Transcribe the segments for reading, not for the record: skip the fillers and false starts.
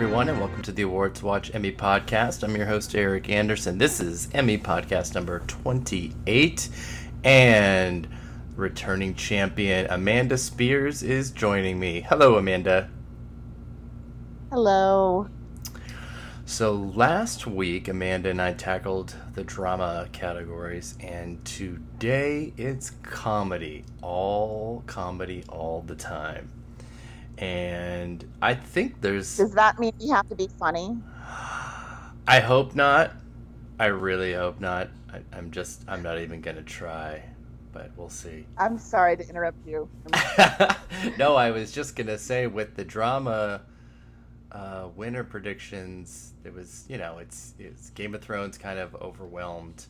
everyone, and welcome to the Awards Watch Emmy Podcast. I'm your host, Eric Anderson. This is Emmy Podcast number 28, and returning champion Amanda Spears is joining me. Hello, Amanda. Hello. So last week, Amanda and I tackled the drama categories, and today it's comedy all the time. And I think there's... Does that mean you have to be funny? I hope not. I really hope not. I'm not even going to try, but we'll see. I'm sorry to interrupt you. No, I was just going to say with the drama winner predictions, it was, it's Game of Thrones kind of overwhelmed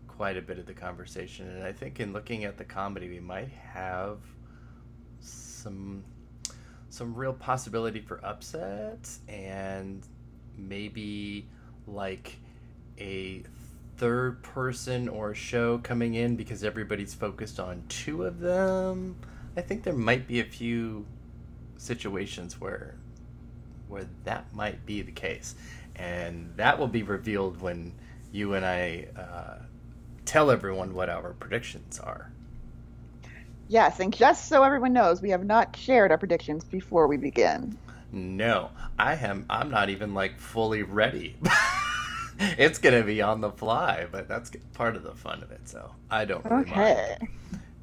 quite a bit of the conversation. And I think in looking at the comedy, we might have some real possibility for upsets and maybe like a third person or show coming in because everybody's focused on two of them. I think there might be a few situations where that might be the case, and that will be revealed when you and I tell everyone what our predictions are. Yes, and just so everyone knows, we have not shared our predictions before we begin. No, I'm not even fully ready. It's gonna be on the fly, but that's part of the fun of it, so I don't really mind.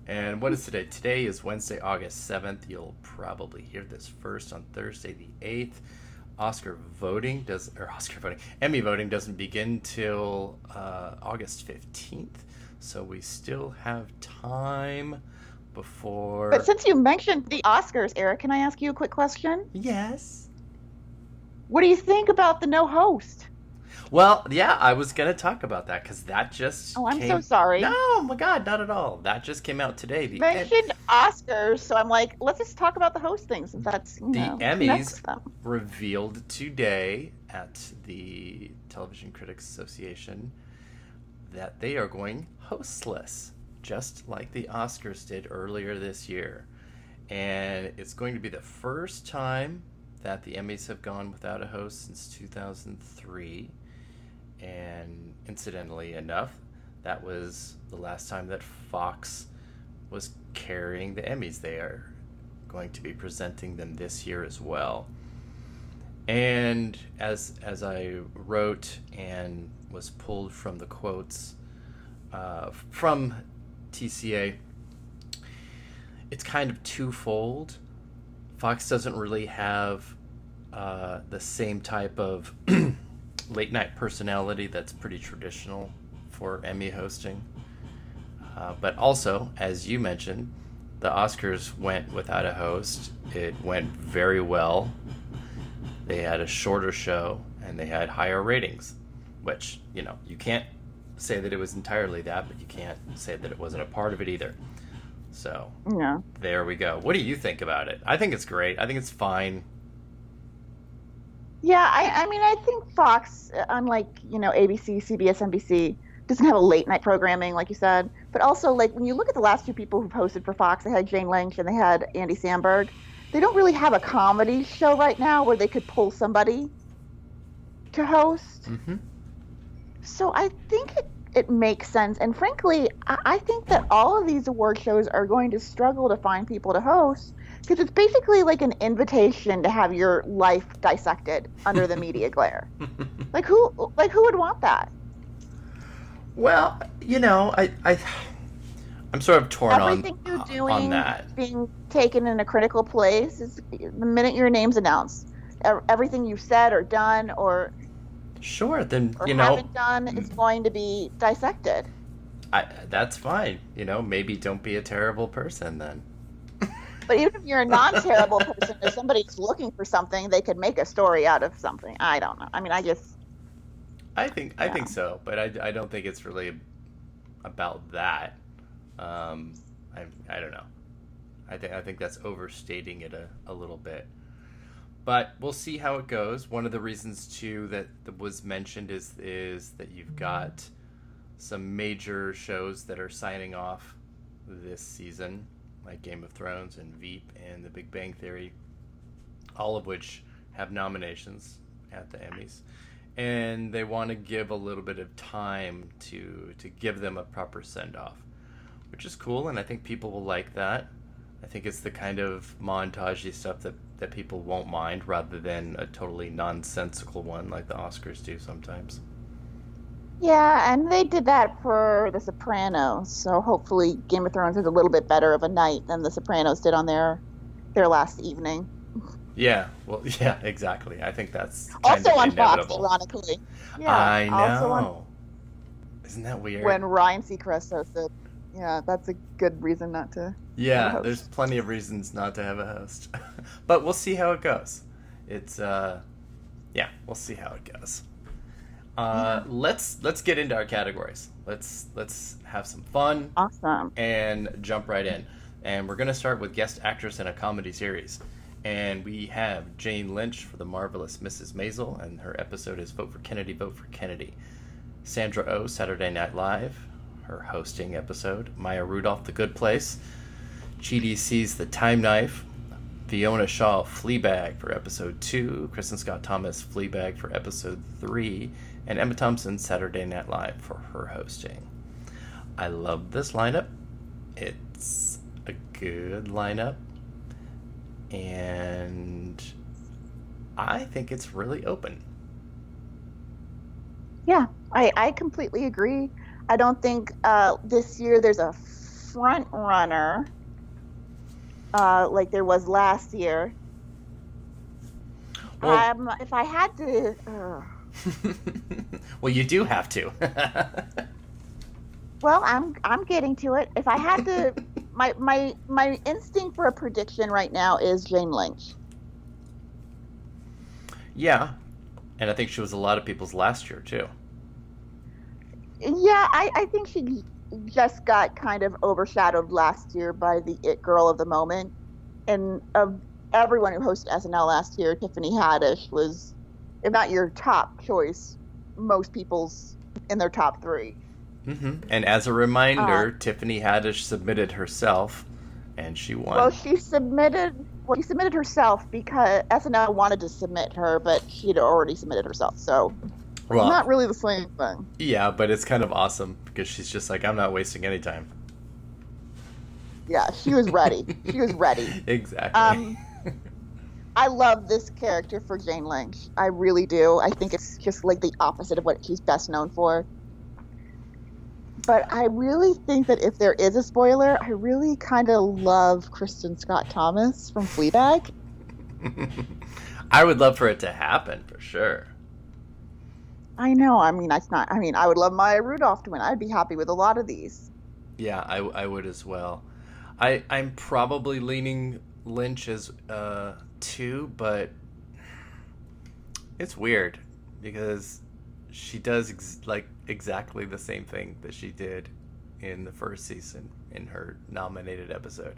And what is today? Today is Wednesday, August 7th. You'll probably hear this first on Thursday the 8th. Emmy voting doesn't begin till August 15th, so we still have time before... But since you mentioned the Oscars, Eric, can I ask you a quick question? Yes. What do you think about the no host? Well, yeah, I was going to talk about that because that just so sorry. No, oh my God, not at all. That just came out today. You mentioned Oscars, so I'm like, let's just talk about the host thing since that's, the Emmys revealed today at the Television Critics Association that they are going hostless, just like the Oscars did earlier this year. And it's going to be the first time that the Emmys have gone without a host since 2003. And incidentally enough, that was the last time that Fox was carrying the Emmys. They are going to be presenting them this year as well. And as I wrote and was pulled from the quotes from TCA, it's kind of twofold. Fox doesn't really have the same type of late night personality that's pretty traditional for Emmy hosting. But also, as you mentioned, the Oscars went without a host. It went very well. They had a shorter show and they had higher ratings, which, you can't say that it was entirely that, but you can't say that it wasn't a part of it either. So, yeah. There we go. What do you think about it? I think it's great. I think it's fine. Yeah, I think Fox, unlike, ABC, CBS, NBC, doesn't have a late night programming, like you said. But also, when you look at the last two people who've hosted for Fox, they had Jane Lynch and they had Andy Samberg. They don't really have a comedy show right now where they could pull somebody to host. Mm-hmm. So I think it makes sense. And frankly, I think that all of these award shows are going to struggle to find people to host because it's basically like an invitation to have your life dissected under the media glare. Who would want that? Well, I'm sort of torn Everything you're doing on that. Being taken in a critical place is the minute your name's announced. Everything you've said or done or then haven't done is going to be dissected. That's fine. Maybe don't be a terrible person then. But even if you're a non-terrible person, if somebody's looking for something, they could make a story out of something. I don't know. I think so, but I don't think it's really about that. I don't know. I think that's overstating it a little bit. But we'll see how it goes. One of the reasons too that was mentioned is that you've got some major shows that are signing off this season, like Game of Thrones and Veep and The Big Bang Theory, all of which have nominations. at the Emmys, and they want to give a little bit of time to give them a proper send-off, which is cool, and I think people will like that. I think it's the kind of montagey stuff that people won't mind, rather than a totally nonsensical one like the Oscars do sometimes. Yeah, and they did that for The Sopranos, so hopefully Game of Thrones is a little bit better of a night than The Sopranos did on their last evening. Yeah, well, yeah, exactly. I think that's also kind of on inevitable. Fox, ironically. Yeah, I know. Also Isn't that weird? when Ryan Seacrest hosted. Yeah, that's a good reason not to. Yeah, there's plenty of reasons not to have a host, but we'll see how it goes. It's yeah, we'll see how it goes. Let's get into our categories. Let's have some fun. Awesome. And jump right in. And we're gonna start with guest actress in a comedy series. And we have Jane Lynch for The Marvelous Mrs. Maisel, and her episode is Vote for Kennedy, Vote for Kennedy. Sandra Oh, Saturday Night Live, her hosting episode. Maya Rudolph, The Good Place. Chidi C's The Time Knife. Fiona Shaw, Fleabag for episode 2. Kristen Scott Thomas, Fleabag for episode 3. And Emma Thompson, Saturday Night Live for her hosting. I love this lineup. It's a good lineup. And I think it's really open. Yeah, I completely agree. I don't think this year there's a front runner like there was last year. Well, if I had to... well, you do have to. Well, I'm getting to it. If I had to... My instinct for a prediction right now is Jane Lynch. Yeah, and I think she was a lot of people's last year, too. Yeah, I think she just got kind of overshadowed last year by the it girl of the moment. And of everyone who hosted SNL last year, Tiffany Haddish was, if not your top choice, most people's in their top 3. Mm-hmm. And as a reminder, Tiffany Haddish submitted herself, and she won. Well, she submitted herself because SNL wanted to submit her, but she had already submitted herself, so it's not really the same thing. Yeah, but it's kind of awesome because she's just like, I'm not wasting any time. Yeah, she was ready. She was ready. Exactly. I love this character for Jane Lynch. I really do. I think it's just like the opposite of what she's best known for. But I really think that if there is a spoiler, I really kind of love Kristen Scott Thomas from Fleabag. I would love for it to happen, for sure. I know. I mean, I would love Maya Rudolph to win. I'd be happy with a lot of these. Yeah, I would as well. I'm probably leaning Lynch as 2, but it's weird because she does exactly the same thing that she did in the first season in her nominated episode.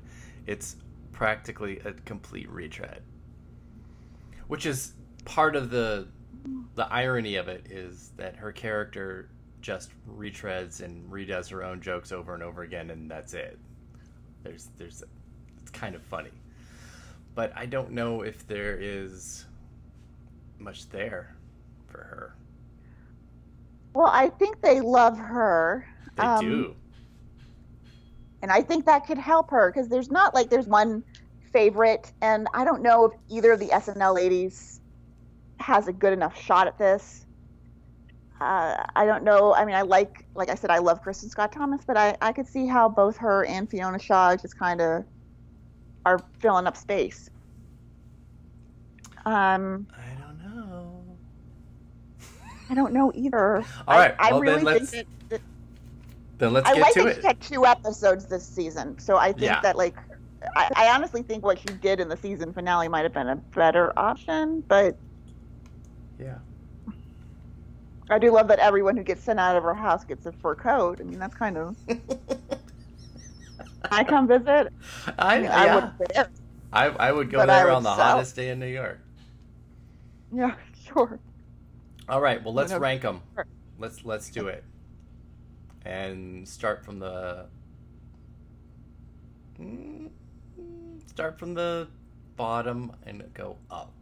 It's practically a complete retread, which is part of the irony of it, is that her character just retreads and redoes her own jokes over and over again, and that's it. It's kind of funny, but I don't know if there is much there for her. Well, I think they love her. They do. And I think that could help her because there's not like there's one favorite, and I don't know if either of the SNL ladies has a good enough shot at this. I don't know. I mean, like I said, I love Kristen Scott Thomas, but I could see how both her and Fiona Shaw just kind of are filling up space. I don't know. I don't know either. All right. I well, really then think let's I get like to that it. she had 2 episodes this season, so I think that I honestly think what she did in the season finale might have been a better option, but yeah, I do love that everyone who gets sent out of her house gets a fur coat. I mean, that's kind of. I come visit. I would bear. I would go there on the hottest day in New York. Yeah, sure. All right, well, let's rank them. Let's do it, and start from the bottom and go up.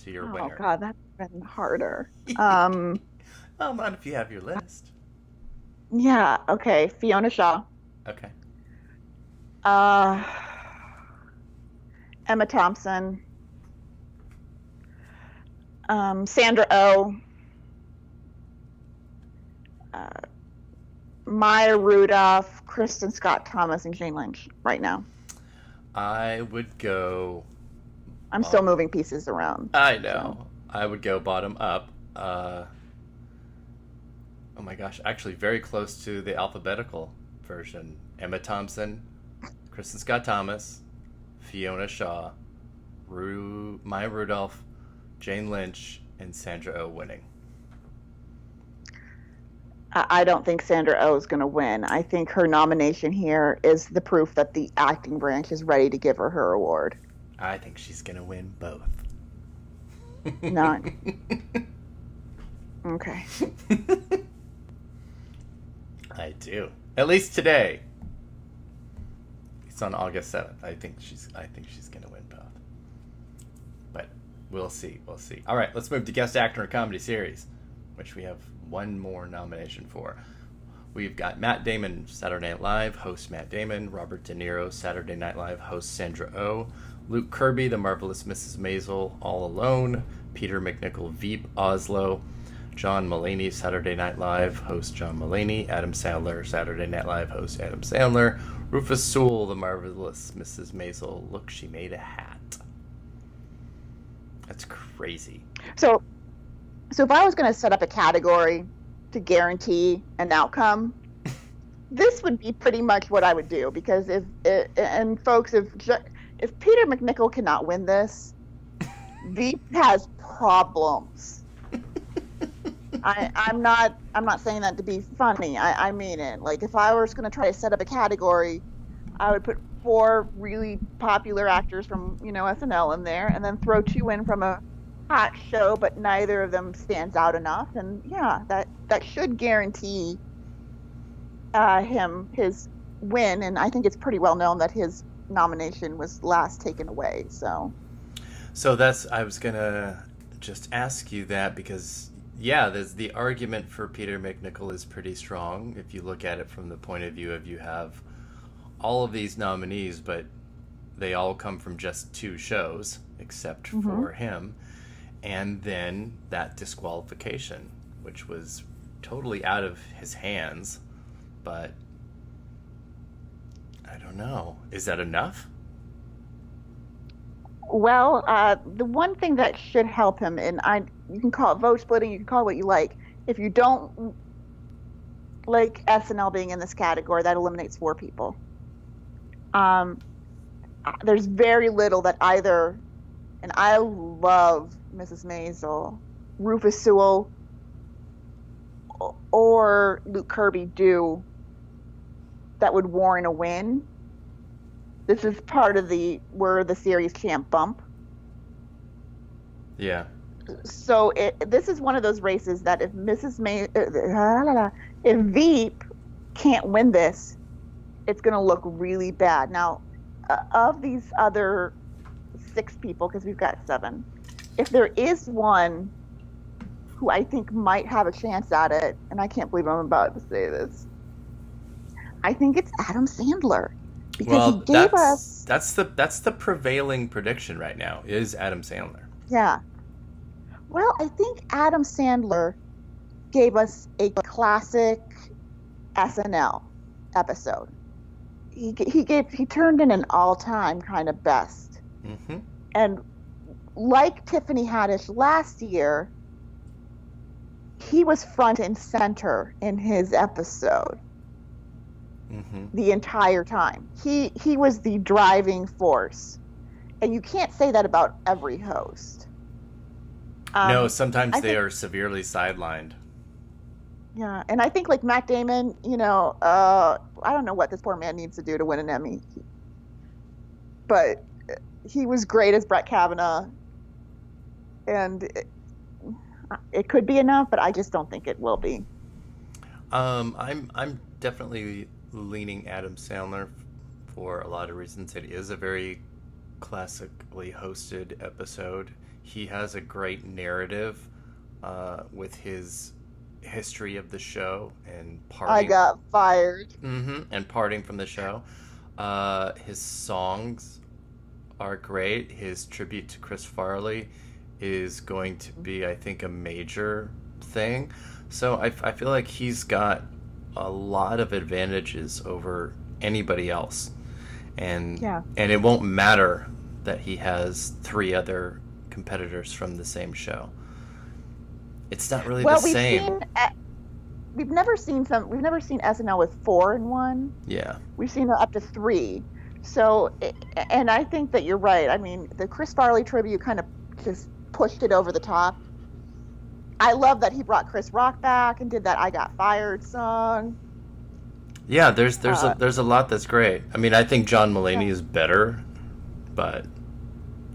to your Oh, winner. God, that's been harder. Well, not if you have your list. Yeah, okay. Fiona Shaw. Okay. Emma Thompson. Sandra Oh. Maya Rudolph, Kristen Scott Thomas, and Jane Lynch right now. I would go... I'm still moving pieces around. I know. So. I would go bottom up. Oh my gosh, actually very close to the alphabetical version. Emma Thompson, Kristen Scott Thomas, Fiona Shaw, Maya Rudolph, Jane Lynch, and Sandra Oh winning. I don't think Sandra Oh is going to win. I think her nomination here is the proof that the acting branch is ready to give her her award. I think she's going to win both. Not. Okay. I do. At least today. It's on August 7th. I think she's going to win both. But we'll see. We'll see. All right, let's move to Guest Actor in a Comedy Series, which we have one more nomination for. We've got Matt Damon, Saturday Night Live, host Matt Damon, Robert De Niro, Saturday Night Live, host Sandra Oh, Luke Kirby, The Marvelous Mrs. Maisel, All Alone, Peter McNichol, Veep, Oslo, John Mulaney, Saturday Night Live, host John Mulaney, Adam Sandler, Saturday Night Live, host Adam Sandler, Rufus Sewell, The Marvelous Mrs. Maisel, Look, She Made a Hat. That's crazy. So if I was going to set up a category to guarantee an outcome, this would be pretty much what I would do. Because if Peter McNichol cannot win this, Veep has problems. I'm not saying that to be funny. I mean it. Like, if I was going to try to set up a category, I would put 4 really popular actors from SNL in there, and then throw 2 in from a hot show, but neither of them stands out enough. And yeah, that should guarantee him his win. And I think it's pretty well known that his nomination was last taken away. So I was gonna just ask you that, because there's the argument for Peter McNichol is pretty strong if you look at it from the point of view of you have all of these nominees, but they all come from just 2 shows except for him. And then that disqualification, which was totally out of his hands. But I don't know. Is that enough? Well, the one thing that should help him, and you can call it vote splitting, you can call it what you like. If you don't like SNL being in this category, that eliminates 4 people. There's very little that either, and I love Mrs. Maisel, Rufus Sewell, or Luke Kirby do that would warrant a win. This is part of where the series can't bump. Yeah. So this is one of those races that if if Veep can't win this, it's going to look really bad. Now, of these other 6 people, because we've got 7, if there is one who I think might have a chance at it, and I can't believe I'm about to say this, I think it's Adam Sandler. Because he gave us... That's the prevailing prediction right now, is Adam Sandler. Yeah. Well, I think Adam Sandler gave us a classic SNL episode. He turned in an all-time kind of best. Mm-hmm. And like Tiffany Haddish last year, he was front and center in his episode. Mm-hmm. The entire time. He was the driving force. And you can't say that about every host. No, sometimes they are severely sidelined. Yeah, and I think like Matt Damon, I don't know what this poor man needs to do to win an Emmy. But he was great as Brett Kavanaugh. And it could be enough, but I just don't think it will be. I'm definitely leaning Adam Sandler for a lot of reasons. It is a very classically hosted episode. He has a great narrative with his history of the show and parting. I got fired. And parting from the show. His songs are great. His tribute to Chris Farley is going to be, I think, a major thing. So I feel like he's got a lot of advantages over anybody else. And it won't matter that he has 3 other competitors from the same show. It's not really the same. We've never seen SNL with 4 in one. Yeah. We've seen up to 3. So, and I think that you're right. I mean, the Chris Farley tribute kind of just pushed it over the top. I love that he brought Chris Rock back and did that "I Got Fired" song. Yeah, there's a lot that's great. I mean, I think John Mulaney is better, but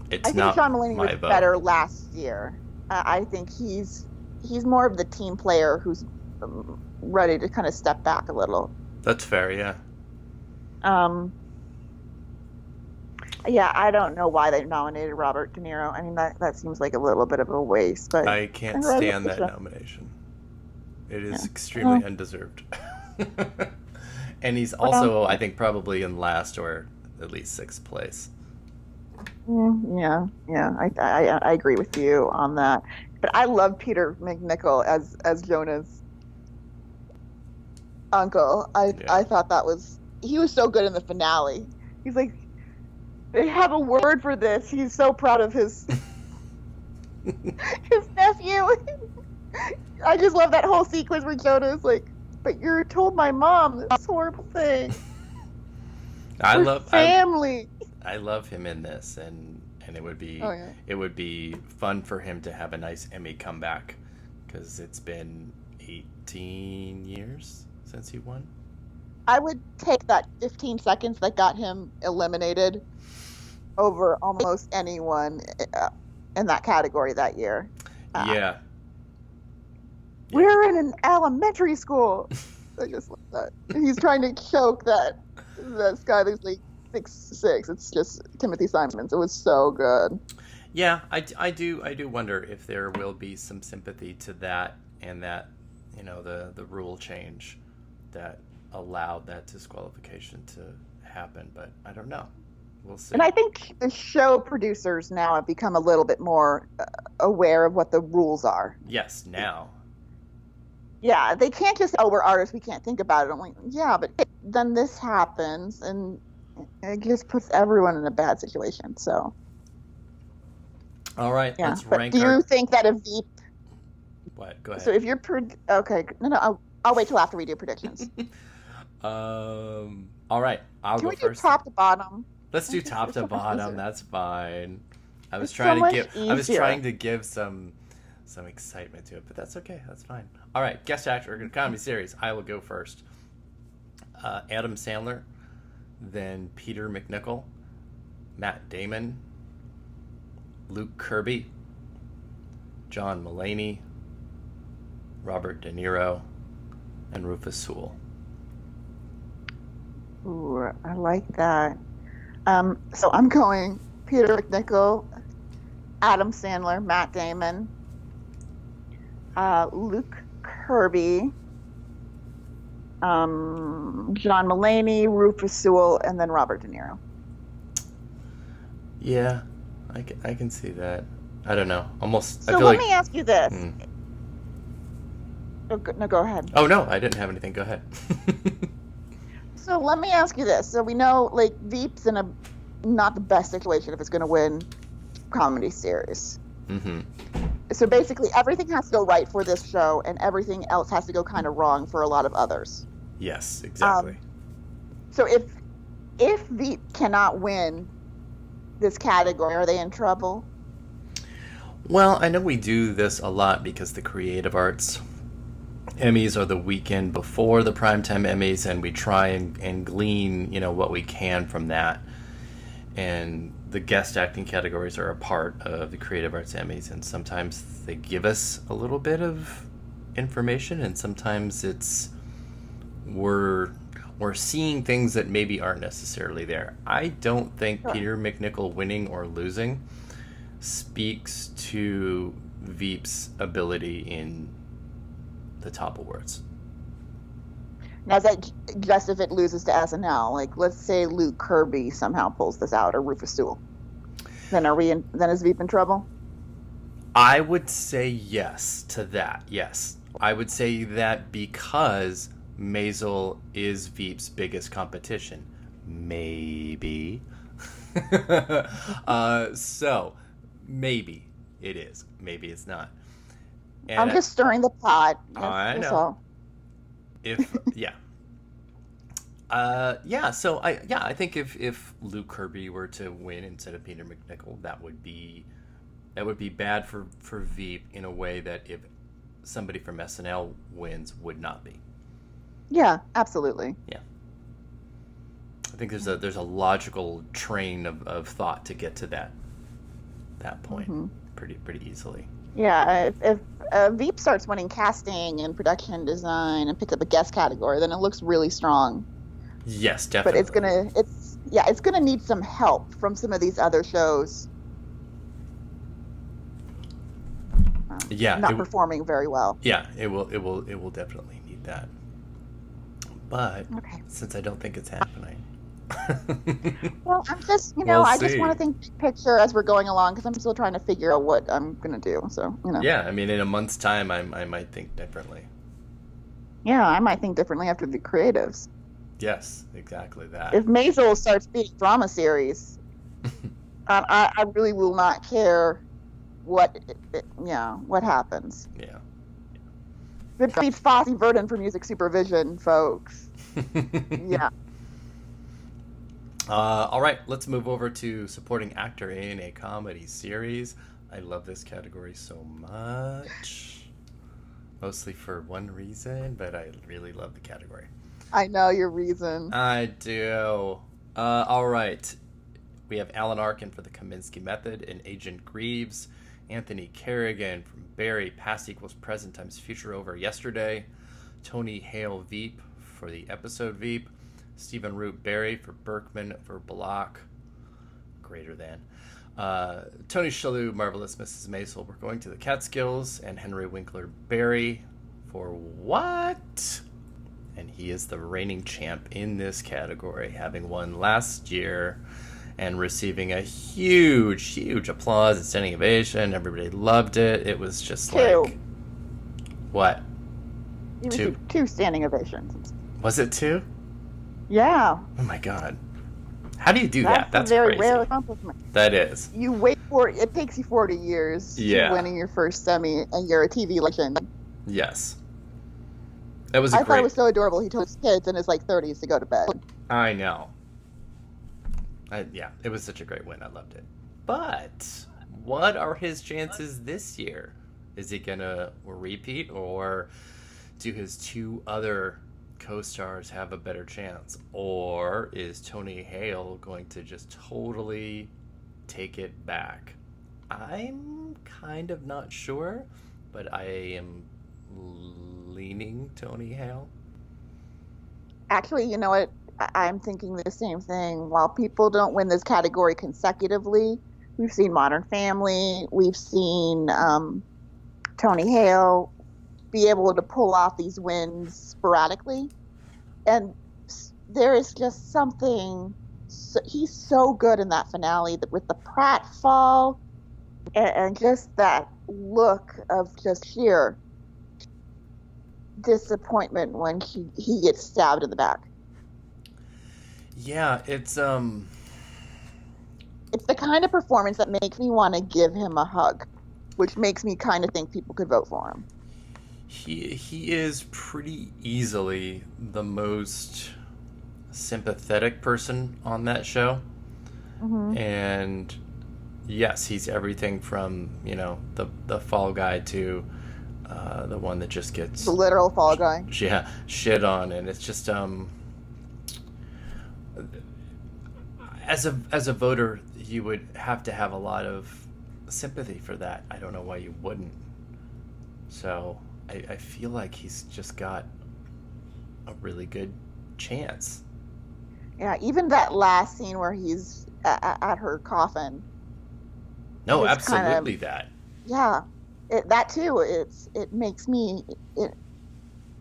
it's not. I think John Mulaney was better last year. I think he's more of the team player who's ready to kind of step back a little. That's fair, yeah. Yeah, I don't know why they nominated Robert De Niro. I mean, that seems like a little bit of a waste. But I can't stand that nomination. It is extremely undeserved. And he's also, I think, probably in last or at least 6th place. Yeah. I agree with you on that. But I love Peter McNichol as Jonah's uncle. I thought he was so good in the finale. He's like, they have a word for this. He's so proud of his nephew. I just love that whole sequence where Jonah's like, but you told my mom this horrible thing. I love family. I love him in this, and it would be fun for him to have a nice Emmy comeback, because it's been 18 years since he won. I would take that 15 seconds that got him eliminated over almost anyone in that category that year. Yeah. We're in an elementary school. I just love that. He's trying to choke that guy that's like 6'6". It's just Timothy Simons. It was so good. Yeah, I do wonder if there will be some sympathy to that, and that, the rule change that allowed that disqualification to happen, but I don't know. We'll see. And I think the show producers now have become a little bit more aware of what the rules are. Yes, now. Yeah, they can't just, we're artists, we can't think about it. I'm like, yeah, but then this happens, and it just puts everyone in a bad situation, so. All right, yeah. Let's rank do you think that a Veep... What? Go ahead. So if you're... Okay, no, I'll wait till after we do predictions. All right, I'll go first. Can we do top to bottom? Let's do top to bottom, that's fine. I was trying to give some excitement to it, but that's okay. That's fine. All right, guest actor in comedy series. I will go first. Adam Sandler, then Peter McNichol, Matt Damon, Luke Kirby, John Mulaney, Robert De Niro, and Rufus Sewell. Ooh, I like that. So I'm going Peter McNichol, Adam Sandler, Matt Damon, Luke Kirby, John Mulaney, Rufus Sewell, and then Robert De Niro. Yeah, I can see that. I don't know. Almost. So let me ask you this. No, go ahead. Oh, no, I didn't have anything. Go ahead. So let me ask you this. So we know, Veep's in a not the best situation if it's going to win comedy series. Mm-hmm. So basically, everything has to go right for this show, and everything else has to go kind of wrong for a lot of others. Yes, exactly. So if Veep cannot win this category, are they in trouble? Well, I know we do this a lot because the Creative Arts Emmys are the weekend before the Primetime Emmys, and we try and glean, what we can from that. And the guest acting categories are a part of the Creative Arts Emmys, and sometimes they give us a little bit of information, and sometimes it's we're seeing things that maybe aren't necessarily there. I don't think Peter McNichol winning or losing speaks to Veep's ability in the top awards. Now, is that just if it loses to SNL? Like, let's say Luke Kirby somehow pulls this out, or Rufus Sewell. Then is Veep in trouble? I would say yes to that. Yes. I would say that because Maisel is Veep's biggest competition. Maybe. So, maybe it is. Maybe it's not. And I'm just stirring the pot. I know. All. So I think if Luke Kirby were to win instead of Peter McNichol, that would be bad for Veep in a way that if somebody from SNL wins would not be. Yeah, absolutely. Yeah. I think there's a logical train of thought to get to that point pretty easily. Yeah, if Veep starts winning casting and production design and picks up a guest category, then it looks really strong. Yes, definitely. But it's gonna need some help from some of these other shows. Not performing very well. Yeah, it will definitely need that. But since I don't think it's happening. Well, I'm just, We'll I see. just want to think picture as we're going along because I'm still trying to figure out what I'm going to do. So, Yeah, I mean, in a month's time, I might think differently. Yeah, I might think differently after the creatives. Yes, exactly that. If Maisel starts being drama series, I really will not care what happens. Yeah. It beats Fosse Verdon for music supervision, folks. Yeah. All right, let's move over to supporting actor in a comedy series. I love this category so much. Mostly for one reason, but I really love the category. I know your reason. I do. All right. We have Alan Arkin for The Kaminsky Method and Agent Greaves. Anthony Kerrigan from Barry, Past Equals Present times Future Over Yesterday. Tony Hale Veep for the episode Veep. Stephen Root Barry for Berkman for Block. Greater than. Tony Shalhoub, Marvelous Mrs. Maisel, We're Going to the Catskills. And Henry Winkler Barry for What? And he is the reigning champ in this category, having won last year and receiving a huge applause and standing ovation. Everybody loved it. It was just like... What? He received 2 standing ovations. Was it 2? Yeah. Oh my god. How do you do that? That's a very crazy. rare accomplishment. That is. You wait for it. It takes you 40 years to winning your first Emmy, and you're a TV legend. Yes. It was I thought it was so adorable. He told his kids in his 30s to go to bed. I know. It was such a great win. I loved it. But what are his chances this year? Is he gonna repeat, or do his 2 other co-stars have a better chance? Or is Tony Hale going to just totally take it back? I'm kind of not sure, but I am leaning Tony Hale. Actually, you know what? I'm thinking the same thing. While people don't win this category consecutively, we've seen Modern Family, we've seen Tony Hale be able to pull off these wins sporadically. And there is just something, he's so good in that finale with the pratfall and just that look of just sheer disappointment when he gets stabbed in the back. Yeah, it's the kind of performance that makes me want to give him a hug, which makes me kind of think people could vote for him. He is pretty easily the most sympathetic person on that show. Mm-hmm. And yes, he's everything from, the fall guy to the one that just gets the literal fall guy. Yeah, shit on, and it's just as a voter, you would have to have a lot of sympathy for that. I don't know why you wouldn't. So I feel like he's just got a really good chance. Yeah, even that last scene where he's at her coffin, No, absolutely that. Yeah, that too. It makes me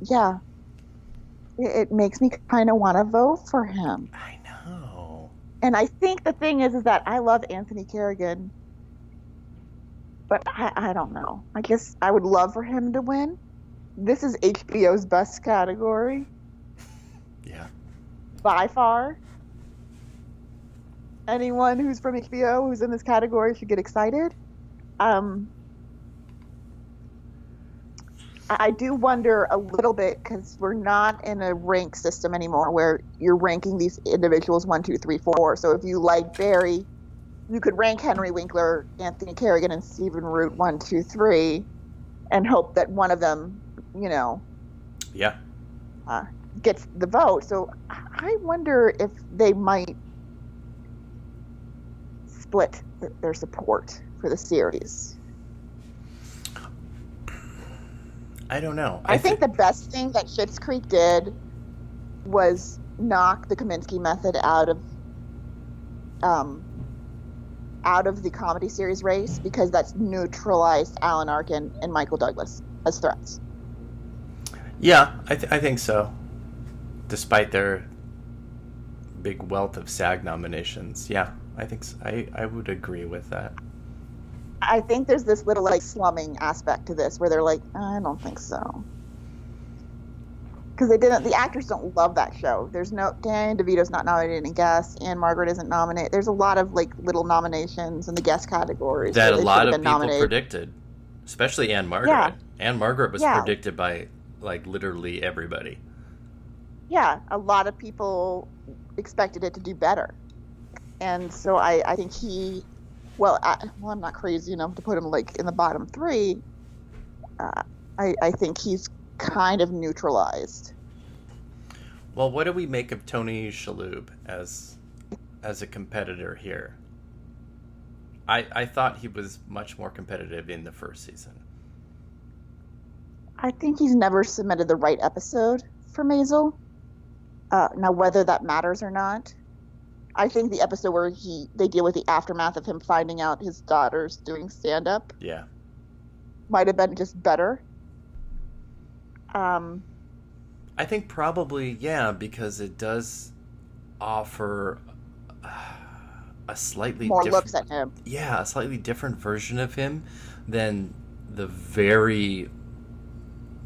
yeah. It makes me kind of want to vote for him. I know. And I think the thing is that I love Anthony Carrigan, but I don't know. I guess I would love for him to win. This is HBO's best category. Yeah. By far. Anyone who's from HBO who's in this category should get excited. I do wonder a little bit because we're not in a rank system anymore where you're ranking these individuals 1, 2, 3, 4. So if you like Barry, you could rank Henry Winkler, Anthony Carrigan, and Stephen Root 1, 2, 3, and hope that one of them, gets the vote. So I wonder if they might split their support for the series. I don't know. I think the best thing that Schitt's Creek did was knock the Kaminsky method out of the comedy series race because that's neutralized Alan Arkin and Michael Douglas as threats. Yeah, I think so. Despite their big wealth of SAG nominations, yeah, I think so. I would agree with that. I think there's this little slumming aspect to this where they're like, I don't think so, because the actors don't love that show. There's Dan DeVito's not nominated in guest, and Margaret isn't nominated. There's a lot of little nominations in the guest categories that a lot of people predicted, especially Anne Margaret. Yeah. Anne Margaret was predicted by literally everybody. Yeah, a lot of people expected it to do better, and so I think he. Well, I'm not crazy enough to put him in the bottom 3. I think he's kind of neutralized. Well, what do we make of Tony Shalhoub as a competitor here? I thought he was much more competitive in the first season. I think he's never submitted the right episode for Maisel. Now, whether that matters or not. I think the episode where they deal with the aftermath of him finding out his daughter's doing stand-up might have been just better. I think probably, because it does offer a slightly more looks at him. Yeah, a slightly different version of him than the very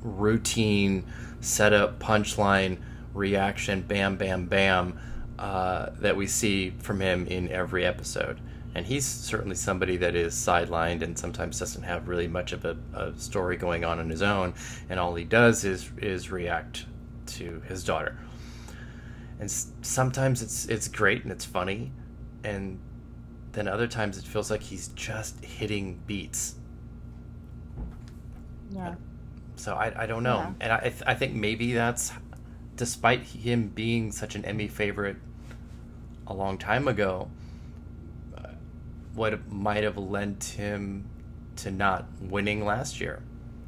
routine setup, punchline, reaction, bam, bam, bam, that we see from him in every episode. And he's certainly somebody that is sidelined and sometimes doesn't have really much of a story going on his own, and all he does is react to his daughter. And sometimes it's great and it's funny, and then other times it feels like he's just hitting beats. Yeah. So I don't know. Yeah. And I think maybe that's, despite him being such an Emmy favorite a long time ago, what might have lent him to not winning last year.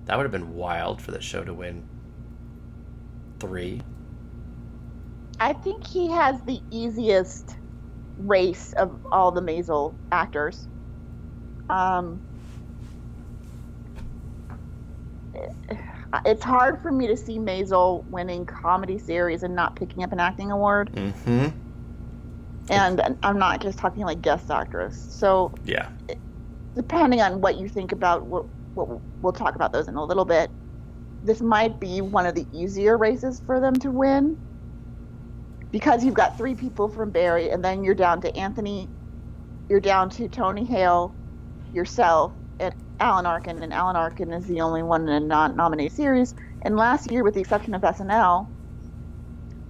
That would have been wild for the show to win 3. I think he has the easiest race of all the Maisel actors. It's hard for me to see Maisel winning comedy series and not picking up an acting award. Mm-hmm. And I'm not just talking guest actress. So yeah, depending on what you think about, what we'll talk about those in a little bit. This might be one of the easier races for them to win, because you've got 3 people from Barry, and then you're down to Anthony, you're down to Tony Hale, yourself, and Alan Arkin, and Alan Arkin is the only one in a non-nominated series. And last year, with the exception of SNL,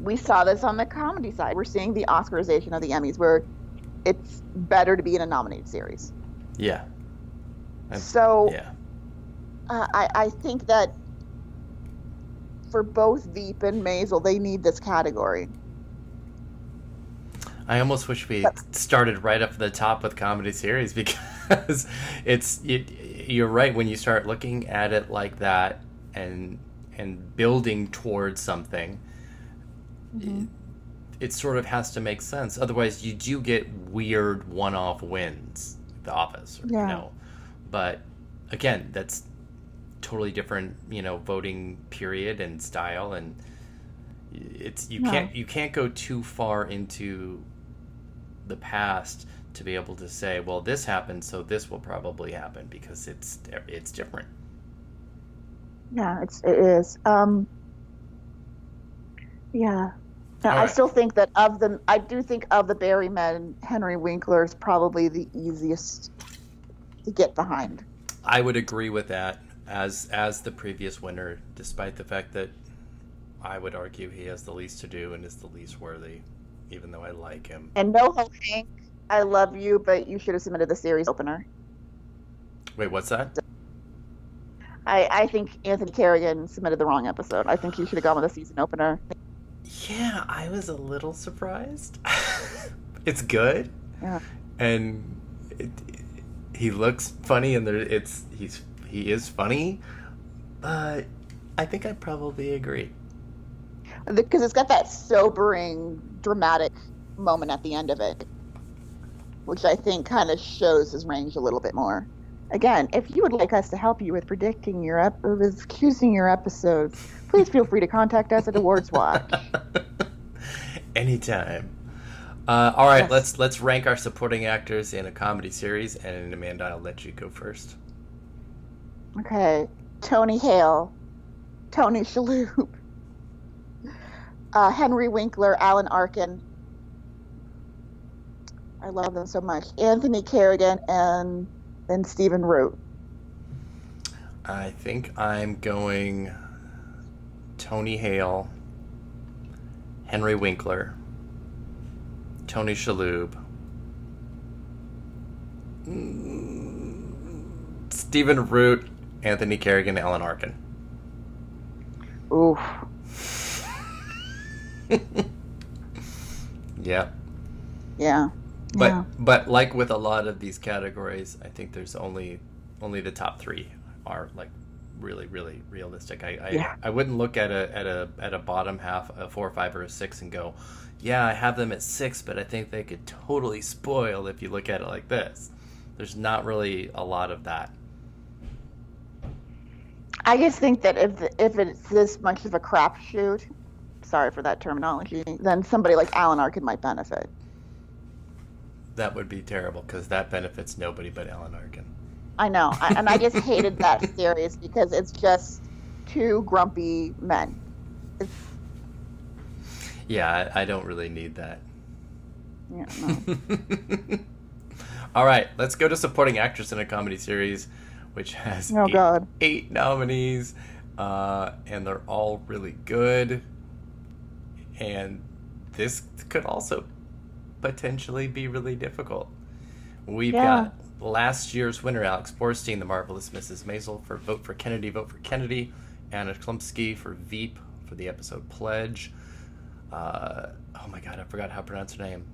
we saw this on the comedy side. We're seeing the Oscarization of the Emmys, where it's better to be in a nominated series. Yeah. I think that for both Veep and Maisel, they need this category. I almost wish we started right up at the top with comedy series, because you're right, when you start looking at it like that and building towards something, mm-hmm. it sort of has to make sense. Otherwise, you do get weird one-off wins The Office, or, but again, that's totally different, voting period and style, and you can't go too far into the past to be able to say, well, this happened, so this will probably happen, because it's different. Yeah, it is. Yeah. I still think that of the Barry men, Henry Winkler is probably the easiest to get behind. I would agree with that as the previous winner, despite the fact that I would argue he has the least to do and is the least worthy, even though I like him. And NoHo Hank, I love you, but you should have submitted the series opener. Wait, what's that? I think Anthony Kerrigan submitted the wrong episode. I think he should have gone with the season opener. Yeah, I was a little surprised. It's good. Yeah. And he looks funny, and he is funny, but I think I probably agree. Because it's got that sobering, dramatic moment at the end of it, which I think kind of shows his range a little bit more. Again, if you would like us to help you with predicting with choosing your episodes, please feel free to contact us at Awards Watch. Anytime. All right, Yes. let's rank our supporting actors in a comedy series, and Amanda, I'll let you go first. Okay. Tony Hale, Tony Shalhoub, Henry Winkler, Alan Arkin. I love them so much. Anthony Kerrigan, and then Stephen Root. I think I'm going Tony Hale, Henry Winkler, Tony Shalhoub, Stephen Root, Anthony Kerrigan, Alan Arkin. Oof. Yeah. Yeah. But like with a lot of these categories, I think there's only the top three are like really, really realistic. I wouldn't look at a bottom half, a 4, 5, or a 6, and go, yeah, I have them at 6, but I think they could totally spoil if you look at it like this. There's not really a lot of that. I just think that if it's this much of a crapshoot, sorry for that terminology, then somebody like Alan Arkin might benefit. That would be terrible, because that benefits nobody but Alan Arkin. I know, and I just hated that series because it's just two grumpy men. Yeah, I don't really need that. Yeah, no. All right, let's go to supporting actress in a comedy series, which has eight nominees, and they're all really good. And this could also potentially be really difficult. We've got last year's winner, Alex Borstein, The Marvelous Mrs. Maisel, for Vote for Kennedy, Anna Klumsky for Veep for the episode Pledge. Oh my god, I forgot how to pronounce her name.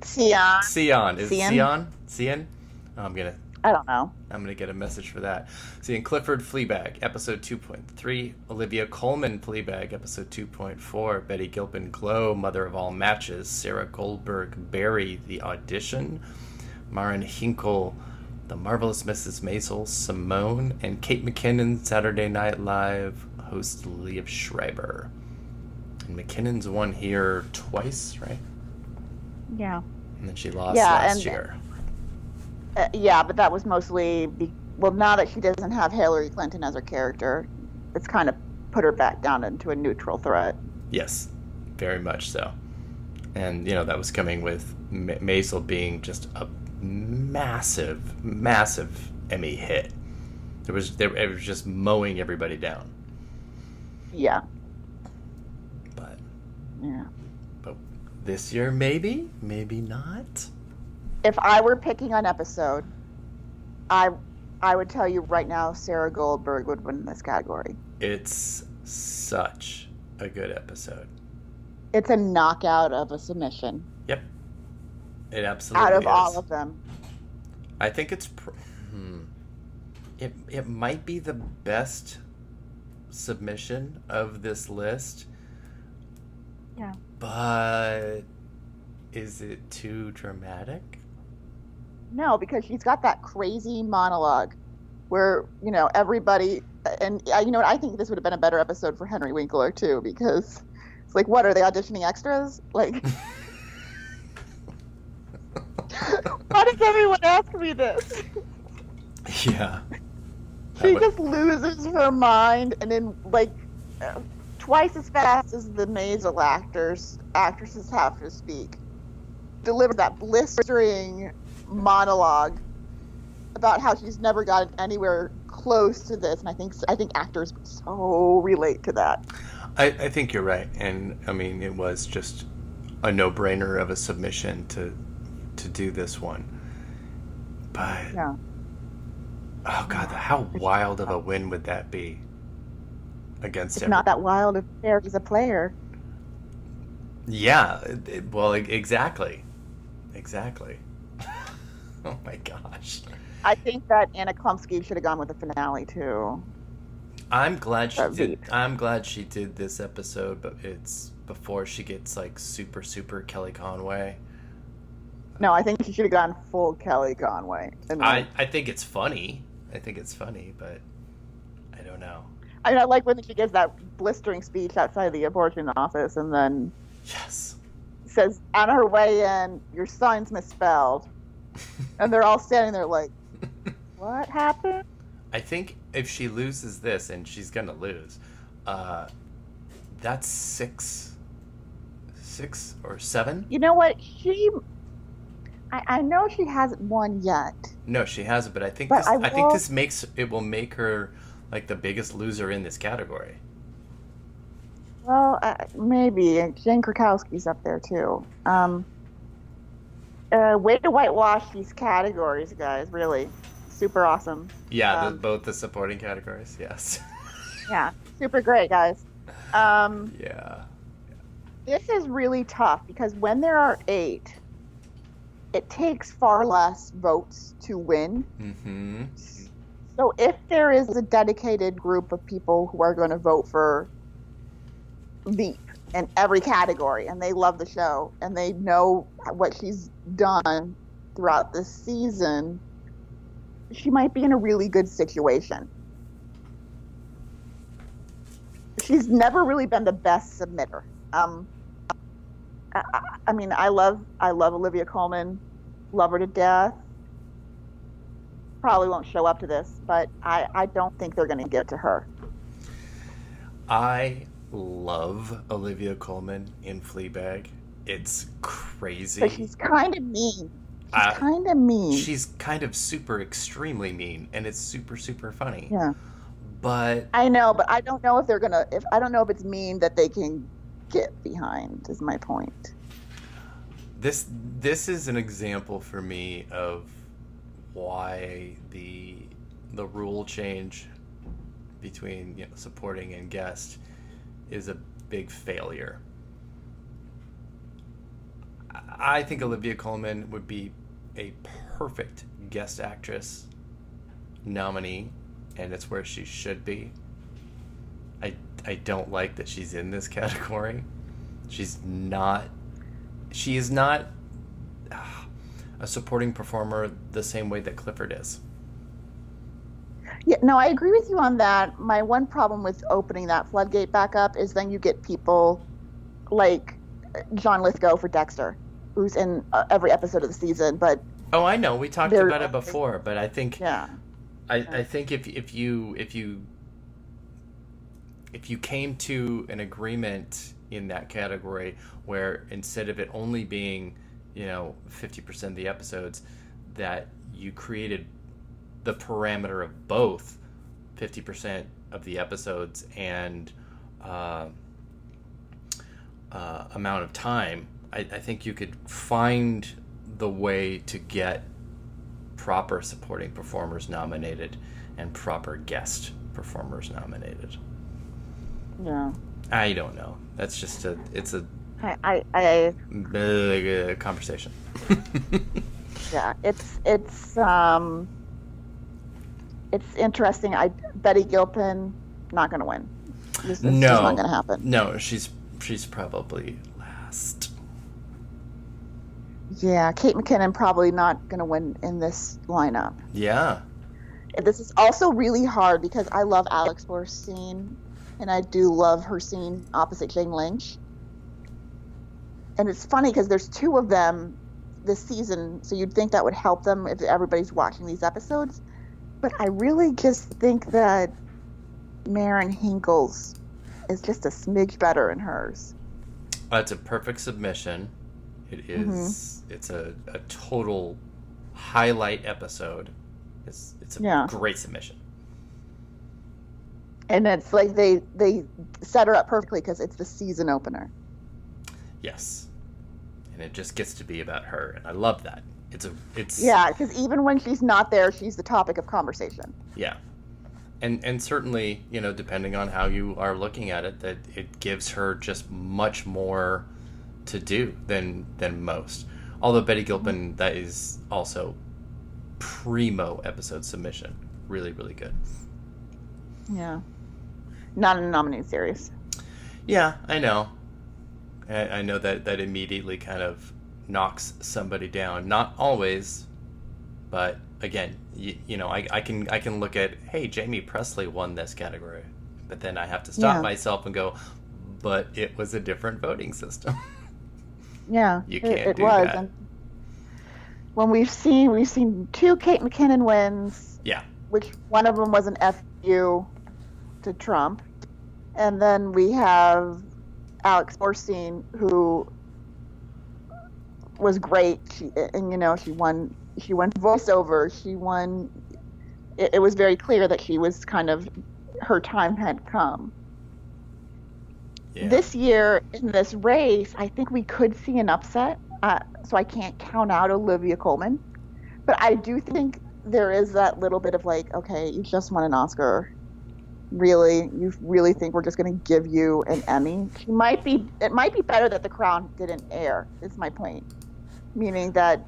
Sion. Sion. Is it Sion? Sion? I don't know. I'm gonna get a message for that. Sion Clifford, Fleabag, episode 2.3. Olivia Colman, Fleabag, episode 2.4. Betty Gilpin, Glow, Mother of All Matches. Sarah Goldberg, Barry, The Audition. Maren Hinkle, The Marvelous Mrs. Maisel, Simone, and Kate McKinnon, Saturday Night Live host Liev Schreiber. And McKinnon's won here twice, right? Yeah. And then she lost last year. But that was mostly now that she doesn't have Hillary Clinton as her character, it's kind of put her back down into a neutral threat. Yes, very much so. And that was coming with Maisel being just a massive, massive Emmy hit. It was just mowing everybody down. Yeah. But this year, maybe not. If I were picking an episode, I would tell you right now Sarah Goldberg would win this category. It's such a good episode. It's a knockout of a submission. Yep. It absolutely is. Out of all of them. I think it's... It might be the best submission of this list. Yeah. But is it too dramatic? No, because she's got that crazy monologue where, everybody, and you know what, I think this would have been a better episode for Henry Winkler too, because it's like, what, are they auditioning extras? Like, why does everyone ask me this? Yeah. She just loses her mind, and then, like, twice as fast as the Maisel actresses have to speak, delivers that blistering monologue about how she's never gotten anywhere close to this, and I think actors would so relate to that. I think you're right, and I mean, it was just a no-brainer of a submission to do this one, but yeah. Oh God, how wild of a win would that be against It's not that wild if Sarah's a player. Yeah, well, exactly. Oh my gosh. I think that Anna Klumsky should have gone with the finale too. I'm glad she did. Veep. I'm glad she did this episode, but it's before she gets like super Kelly Conway. No, I think she should have gone full Kelly Conway. I think it's funny. But I don't know. I mean, I like when she gives that blistering speech outside the abortion office, and then says on her way in, "Your sign's misspelled," and they're all standing there like, "What happened?" I think if she loses this, and she's gonna lose, that's six or seven. You know what? I know she hasn't won yet. No, she hasn't. But I think this will make her like the biggest loser in this category. Well, maybe Jane Krakowski's up there too. Way to whitewash these categories, guys. Really, super awesome. Yeah, both the supporting categories. Yes. Yeah, super great, guys. Yeah. This is really tough because when there are 8. It takes far less votes to win. Mm-hmm. So if there is a dedicated group of people who are going to vote for Veep in every category, and they love the show, and they know what she's done throughout the season, she might be in a really good situation. She's never really been the best submitter. I mean, I love Olivia Colman, love her to death. Probably won't show up to this, but I don't think they're going to give it to her. I love Olivia Colman in Fleabag. It's crazy. But she's kind of mean. She's kind of super extremely mean, and it's super funny. Yeah. But I know, but I don't know if they're gonna. I don't know if it's mean that they can get behind. Is my point. This is an example for me of why the rule change between supporting and guest is a big failure. I think Olivia Colman would be a perfect guest actress nominee, and it's where she should be. I don't like that she's in this category. She is not a supporting performer the same way that Clifford is. Yeah, no, I agree with you on that. My one problem with opening that floodgate back up is then you get people like John Lithgow for Dexter, who's in every episode of the season. But I know we talked about it before, but I think I think if you came to an agreement in that category where instead of it only being 50% of the episodes, that you created the parameter of both 50% of the episodes and amount of time, I think you could find the way to get proper supporting performers nominated and proper guest performers nominated. Yeah. I don't know. That's just a conversation. Yeah, it's interesting. Betty Gilpin not going to win. This is just not going to happen. No, she's probably last. Yeah, Kate McKinnon probably not going to win in this lineup. Yeah. This is also really hard because I love Alex Borstein, and I do love her scene opposite Jane Lynch. And it's funny because there's two of them this season, so you'd think that would help them if everybody's watching these episodes. But I really just think that Maren Hinkle's is just a smidge better in hers. It's a perfect submission. It is. It's a total highlight episode. It's a great submission. And it's like they set her up perfectly because it's the season opener. Yes. And it just gets to be about her, and I love that. It's because even when she's not there, she's the topic of conversation. Yeah. And certainly, depending on how you are looking at it, that it gives her just much more to do than most. Although Betty Gilpin, that is also primo episode submission. Really, really good. Yeah. Not in a nominee series. Yeah, I know. I know that immediately kind of knocks somebody down. Not always, but again, I can look at, hey, Jamie Presley won this category, but then I have to stop myself and go, but it was a different voting system. Yeah, you can't it do was. that. And when we've seen two Kate McKinnon wins. Yeah. Which one of them was an FU to Trump, and then we have Alex Borstein, who was great. She won voiceover. She won. It was very clear that she was kind of, her time had come. Yeah. This year in this race, I think we could see an upset. So I can't count out Olivia Colman, but I do think there is that little bit of like, okay, you just won an Oscar. Really, you really think we're just going to give you an Emmy? It might be better that The Crown didn't air. Is my point, meaning that.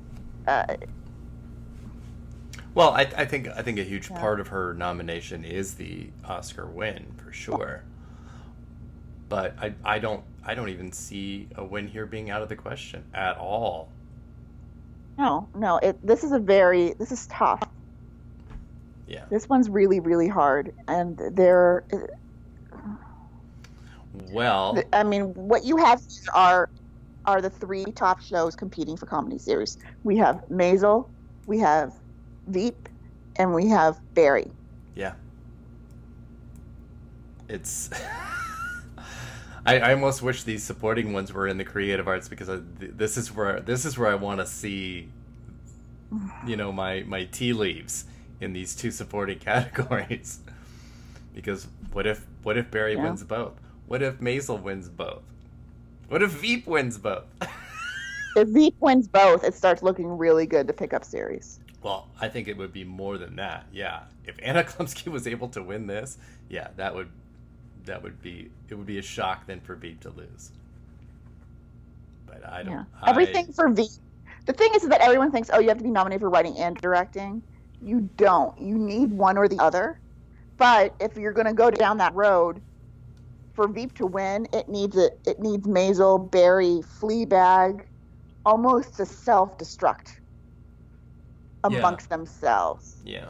Well, I think a huge part of her nomination is the Oscar win for sure, but I don't even see a win here being out of the question at all. No, this is tough. Yeah. This one's really, really hard, and well, I mean, what you have here are the three top shows competing for comedy series. We have Maisel, we have Veep, and we have Barry. Yeah. It's I almost wish these supporting ones were in the creative arts, because this is where I want to see my tea leaves in these two supporting categories. Because what if Barry wins both? What if Maisel wins both? What if Veep wins both? If Veep wins both, it starts looking really good to pick up series. Well, I think it would be more than that. Yeah, if Anna Klumsky was able to win this, yeah, it would be a shock then for Veep to lose. But I don't. Yeah. Everything for Veep. The thing is that everyone thinks, oh, you have to be nominated for writing and directing. You don't. You need one or the other. But if you're going to go down that road, for Veep to win, it needs Maisel, Barry, Fleabag, almost to self-destruct amongst themselves. Yeah.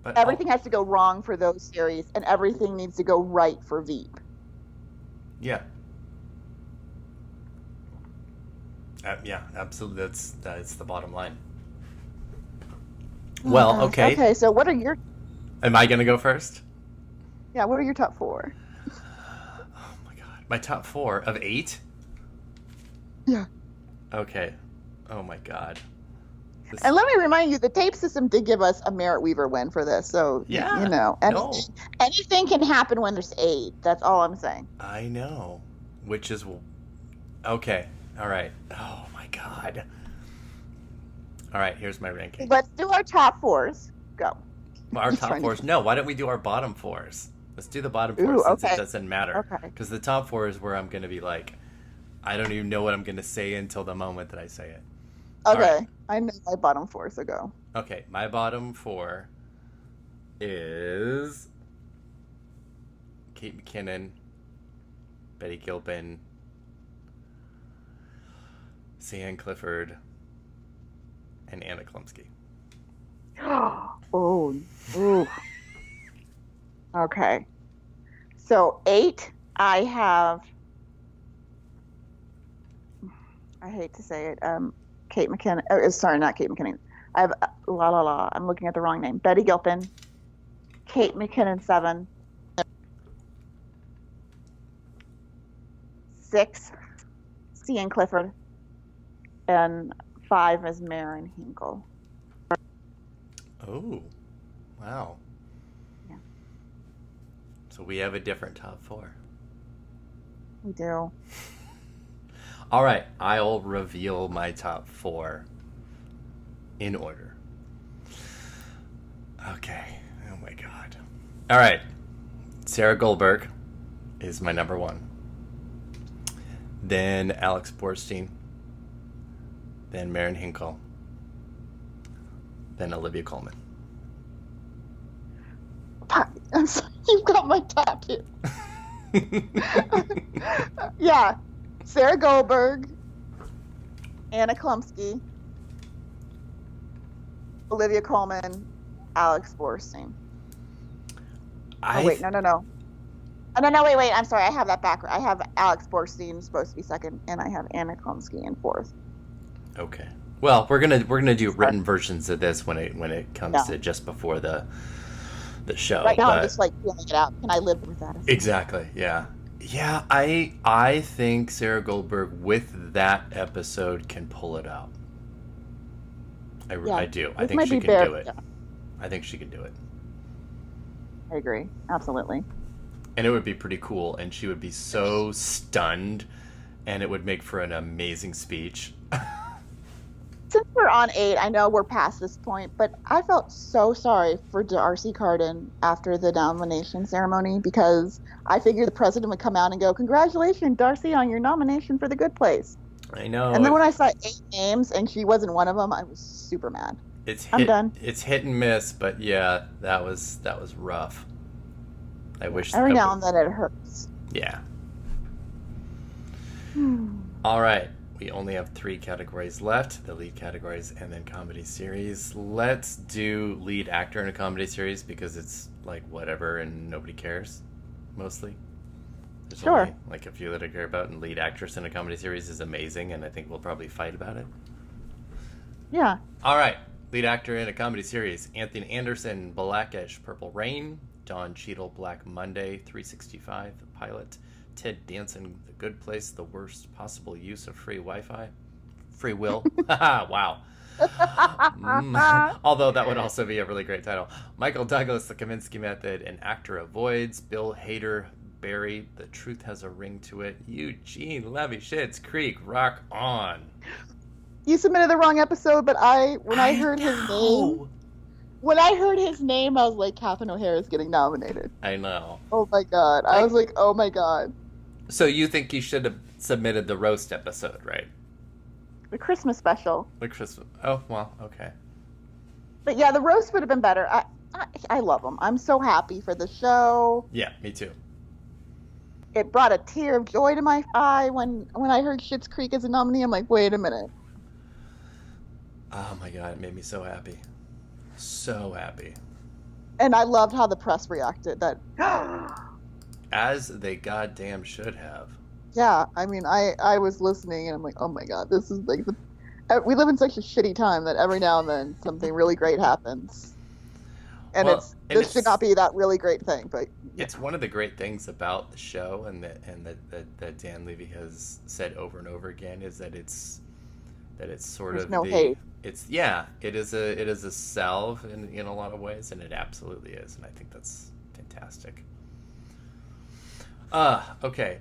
But everything has to go wrong for those series, and everything needs to go right for Veep. Yeah. Yeah, absolutely. That's the bottom line. Well, okay. Okay, so what are your... Am I going to go first? Yeah, what are your top four? Oh, my God. My top 4 of 8? Yeah. Okay. Oh, my God. And let me remind you, the tape system did give us a Merritt Wever win for this. So, anything can happen when there's 8. That's all I'm saying. I know. Which is... Okay. All right. Oh, my God. All right, here's my ranking. Let's do our top 4s. Go. Our top 4s? No, why don't we do our bottom 4s? Let's do the bottom 4s since it doesn't matter. Okay. Because the top 4 is where I'm going to be like, I don't even know what I'm going to say until the moment that I say it. Okay. Right. I know my bottom 4, so go. Okay, my bottom 4 is Kate McKinnon, Betty Gilpin, Sian Clifford, and Anna Klumsky. Oh, ooh. Okay. So 8, I have. I hate to say it. Kate McKinnon. Sorry, not Kate McKinnon. I have I'm looking at the wrong name. Betty Gilpin, Kate McKinnon 7, 6, Sian Clifford, and 5 is Maren Hinkle. Oh, wow. Yeah. So we have a different top 4. We do. All right, I'll reveal my top 4 in order. Okay. Oh my God. All right. Sarah Goldberg is my number 1. Then Alex Borstein. Then Maren Hinkle. Then Olivia Colman. I'm sorry, you've got my top 2. Yeah. Sarah Goldberg, Anna Klumsky, Olivia Colman, Alex Borstein. Wait, no. Oh, no, wait. I'm sorry. I have that backward. I have Alex Borstein supposed to be 2nd, and I have Anna Klumsky in 4th. Okay. Well, we're gonna do written versions of this when it comes to just before the show. Right now, I'm just like feeling it out. Can I live with that? Exactly. Yeah. Yeah. I think Sarah Goldberg with that episode can pull it out. I do. I think she can do it. Yeah. I think she can do it. I agree. Absolutely. And it would be pretty cool, and she would be so stunned, and it would make for an amazing speech. Since we're on 8, I know we're past this point, but I felt so sorry for Darcy Carden after the nomination ceremony because I figured the president would come out and go, "Congratulations, Darcy, on your nomination for The Good Place." I know. And then when I saw 8 names and she wasn't one of them, I was super mad. I'm done. It's hit and miss, but yeah, that was rough. I wish every now and then it hurts. Yeah. All right. We only have 3 categories left, the lead categories and then comedy series. Let's do lead actor in a comedy series because it's like whatever and nobody cares, mostly. There's only like a few that I care about, and lead actress in a comedy series is amazing, and I think we'll probably fight about it. Yeah. All right. Lead actor in a comedy series: Anthony Anderson, Blackish, Purple Rain; Don Cheadle, Black Monday, 365, The Pilot; Ted Danson, The Good Place, The Worst Possible Use of Free Wi-Fi. Free Will. Wow. Although that would also be a really great title. Michael Douglas, The Kaminsky Method, An Actor Avoids; Bill Hader, Barry, The Truth Has a Ring to It; Eugene Levy, Schitt's Creek, Rock On. You submitted the wrong episode, but when I heard his name, I was like, Catherine O'Hara is getting nominated. I know. Oh my God. I was like, oh my God. So you think you should have submitted the roast episode, right? The Christmas special. Oh, well, okay. But yeah, the roast would have been better. I love them. I'm so happy for the show. Yeah, me too. It brought a tear of joy to my eye when I heard Schitt's Creek as a nominee. I'm like, wait a minute. Oh my God, it made me so happy. So happy. And I loved how the press reacted. That as they goddamn should have. Yeah, I mean, I was listening and I'm like, oh my God, this is like we live in such a shitty time that every now and then something really great happens. And this should not be that really great thing, but it's one of the great things about the show, and that Dan Levy has said over and over again, is that it's sort of hate. It is a salve in a lot of ways, and it absolutely is, and I think that's fantastic. Okay.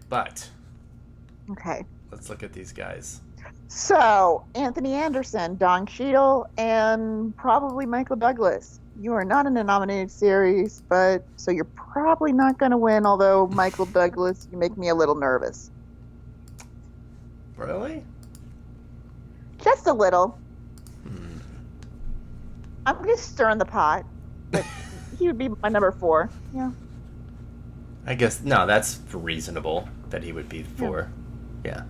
Let's look at these guys. So, Anthony Anderson, Don Cheadle, and probably Michael Douglas. You are not in a nominated series, so you're probably not going to win, although Michael Douglas, you make me a little nervous. Really? Just a little. I'm just stirring the pot, but he would be my number 4. Yeah. I guess, no, that's reasonable that he would be 4. Yeah.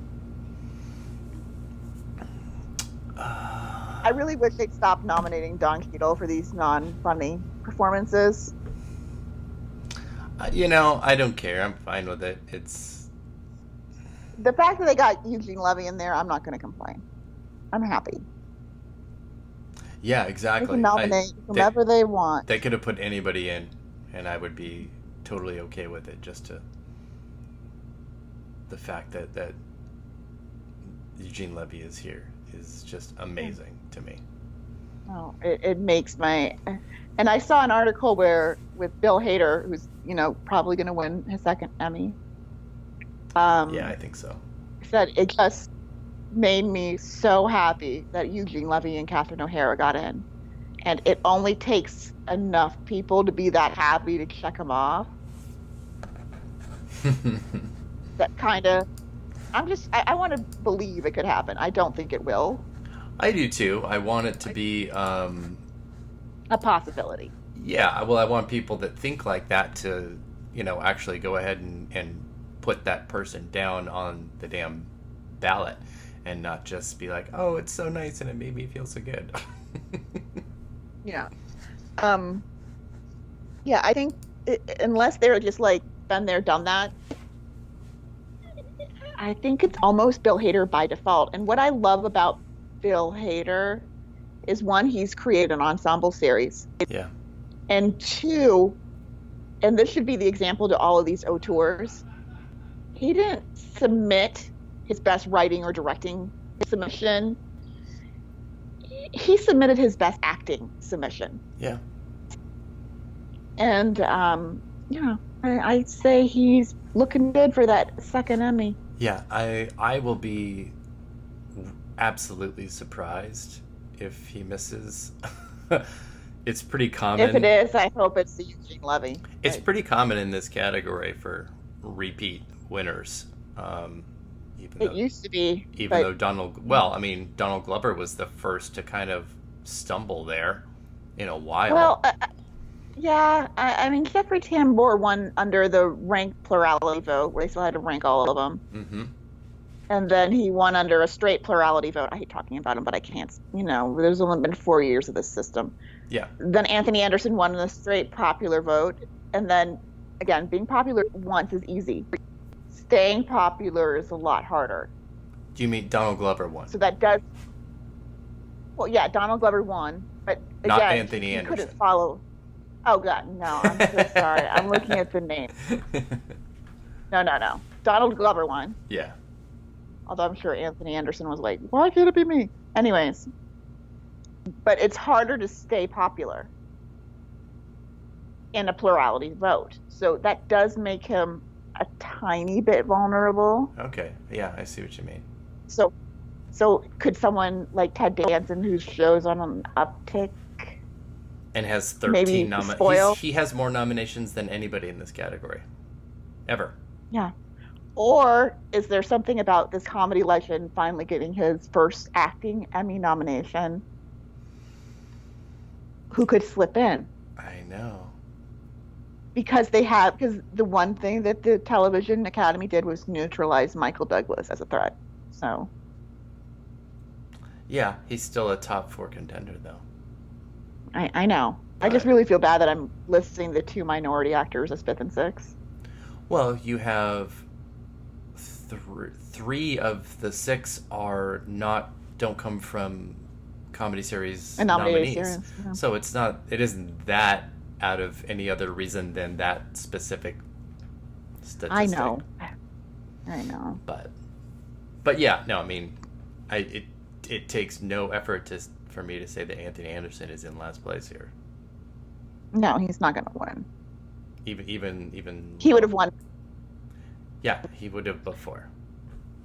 I really wish they'd stop nominating Don Cheadle for these non-funny performances. I don't care. I'm fine with it. It's the fact that they got Eugene Levy in there. I'm not going to complain. I'm happy. Yeah, exactly. They can nominate whomever they want. They could have put anybody in, and I would be totally okay with it. Just to the fact that Eugene Levy is here is just amazing to me. Oh, it makes my... And I saw an article with Bill Hader, who's, probably going to win his second Emmy. Yeah, I think so. Said it just made me so happy that Eugene Levy and Catherine O'Hara got in. And it only takes enough people to be that happy to check him off. That kind of... I want to believe it could happen. I don't think it will. I do too. I want it to be... a possibility. Yeah, well, I want people that think like that to, actually go ahead and put that person down on the damn ballot and not just be like, oh, it's so nice and it made me feel so good. Yeah. Yeah, I think unless they're just like, been there, done that, I think it's almost Bill Hader by default. And what I love about Bill Hader is, one, he's created an ensemble series. Yeah. And two, and this should be the example to all of these auteurs, he didn't submit his best writing or directing submission. He submitted his best acting submission. Yeah. And, I'd say he's looking good for that second Emmy. Yeah, I will be absolutely surprised if he misses. It's pretty common. If it is, I hope it's the Eugene Levy. It's pretty common in this category for repeat winners. It used to be. Even though Donald Glover was the first to kind of stumble there in a while. Well, yeah, I mean, Jeffrey Tambor won under the ranked plurality vote, where they still had to rank all of them. Mm-hmm. And then he won under a straight plurality vote. I hate talking about him, but I can't, there's only been 4 years of this system. Yeah. Then Anthony Anderson won in a straight popular vote. And then, again, being popular once is easy. Staying popular is a lot harder. Do you mean Donald Glover won? So that does... Well, yeah, Donald Glover won. But again, not Anthony Anderson. Couldn't follow... Oh, God, no, I'm so sorry. I'm looking at the name. No. Donald Glover won. Yeah. Although I'm sure Anthony Anderson was like, why can't it be me? Anyways. But it's harder to stay popular in a plurality vote. So that does make him a tiny bit vulnerable. Okay. Yeah, I see what you mean. So could someone like Ted Danson, whose show's on an uptick, and has 13 nominations? He has more nominations than anybody in this category. Ever. Yeah. Or is there something about this comedy legend finally getting his first acting Emmy nomination who could slip in? I know. Because the one thing that the Television Academy did was neutralize Michael Douglas as a threat. So. Yeah, he's still a top 4 contender, though. I know. I just really feel bad that I'm listing the 2 minority actors as 5th and 6th. Well, you have 3 of the 6 don't come from comedy series nominees. Series, yeah. So it isn't that out of any other reason than that specific statistic. I know. But yeah, no, I mean, it takes no effort for me to say that Anthony Anderson is in last place here. No, he's not going to win. Even he would have won. Yeah, he would have before.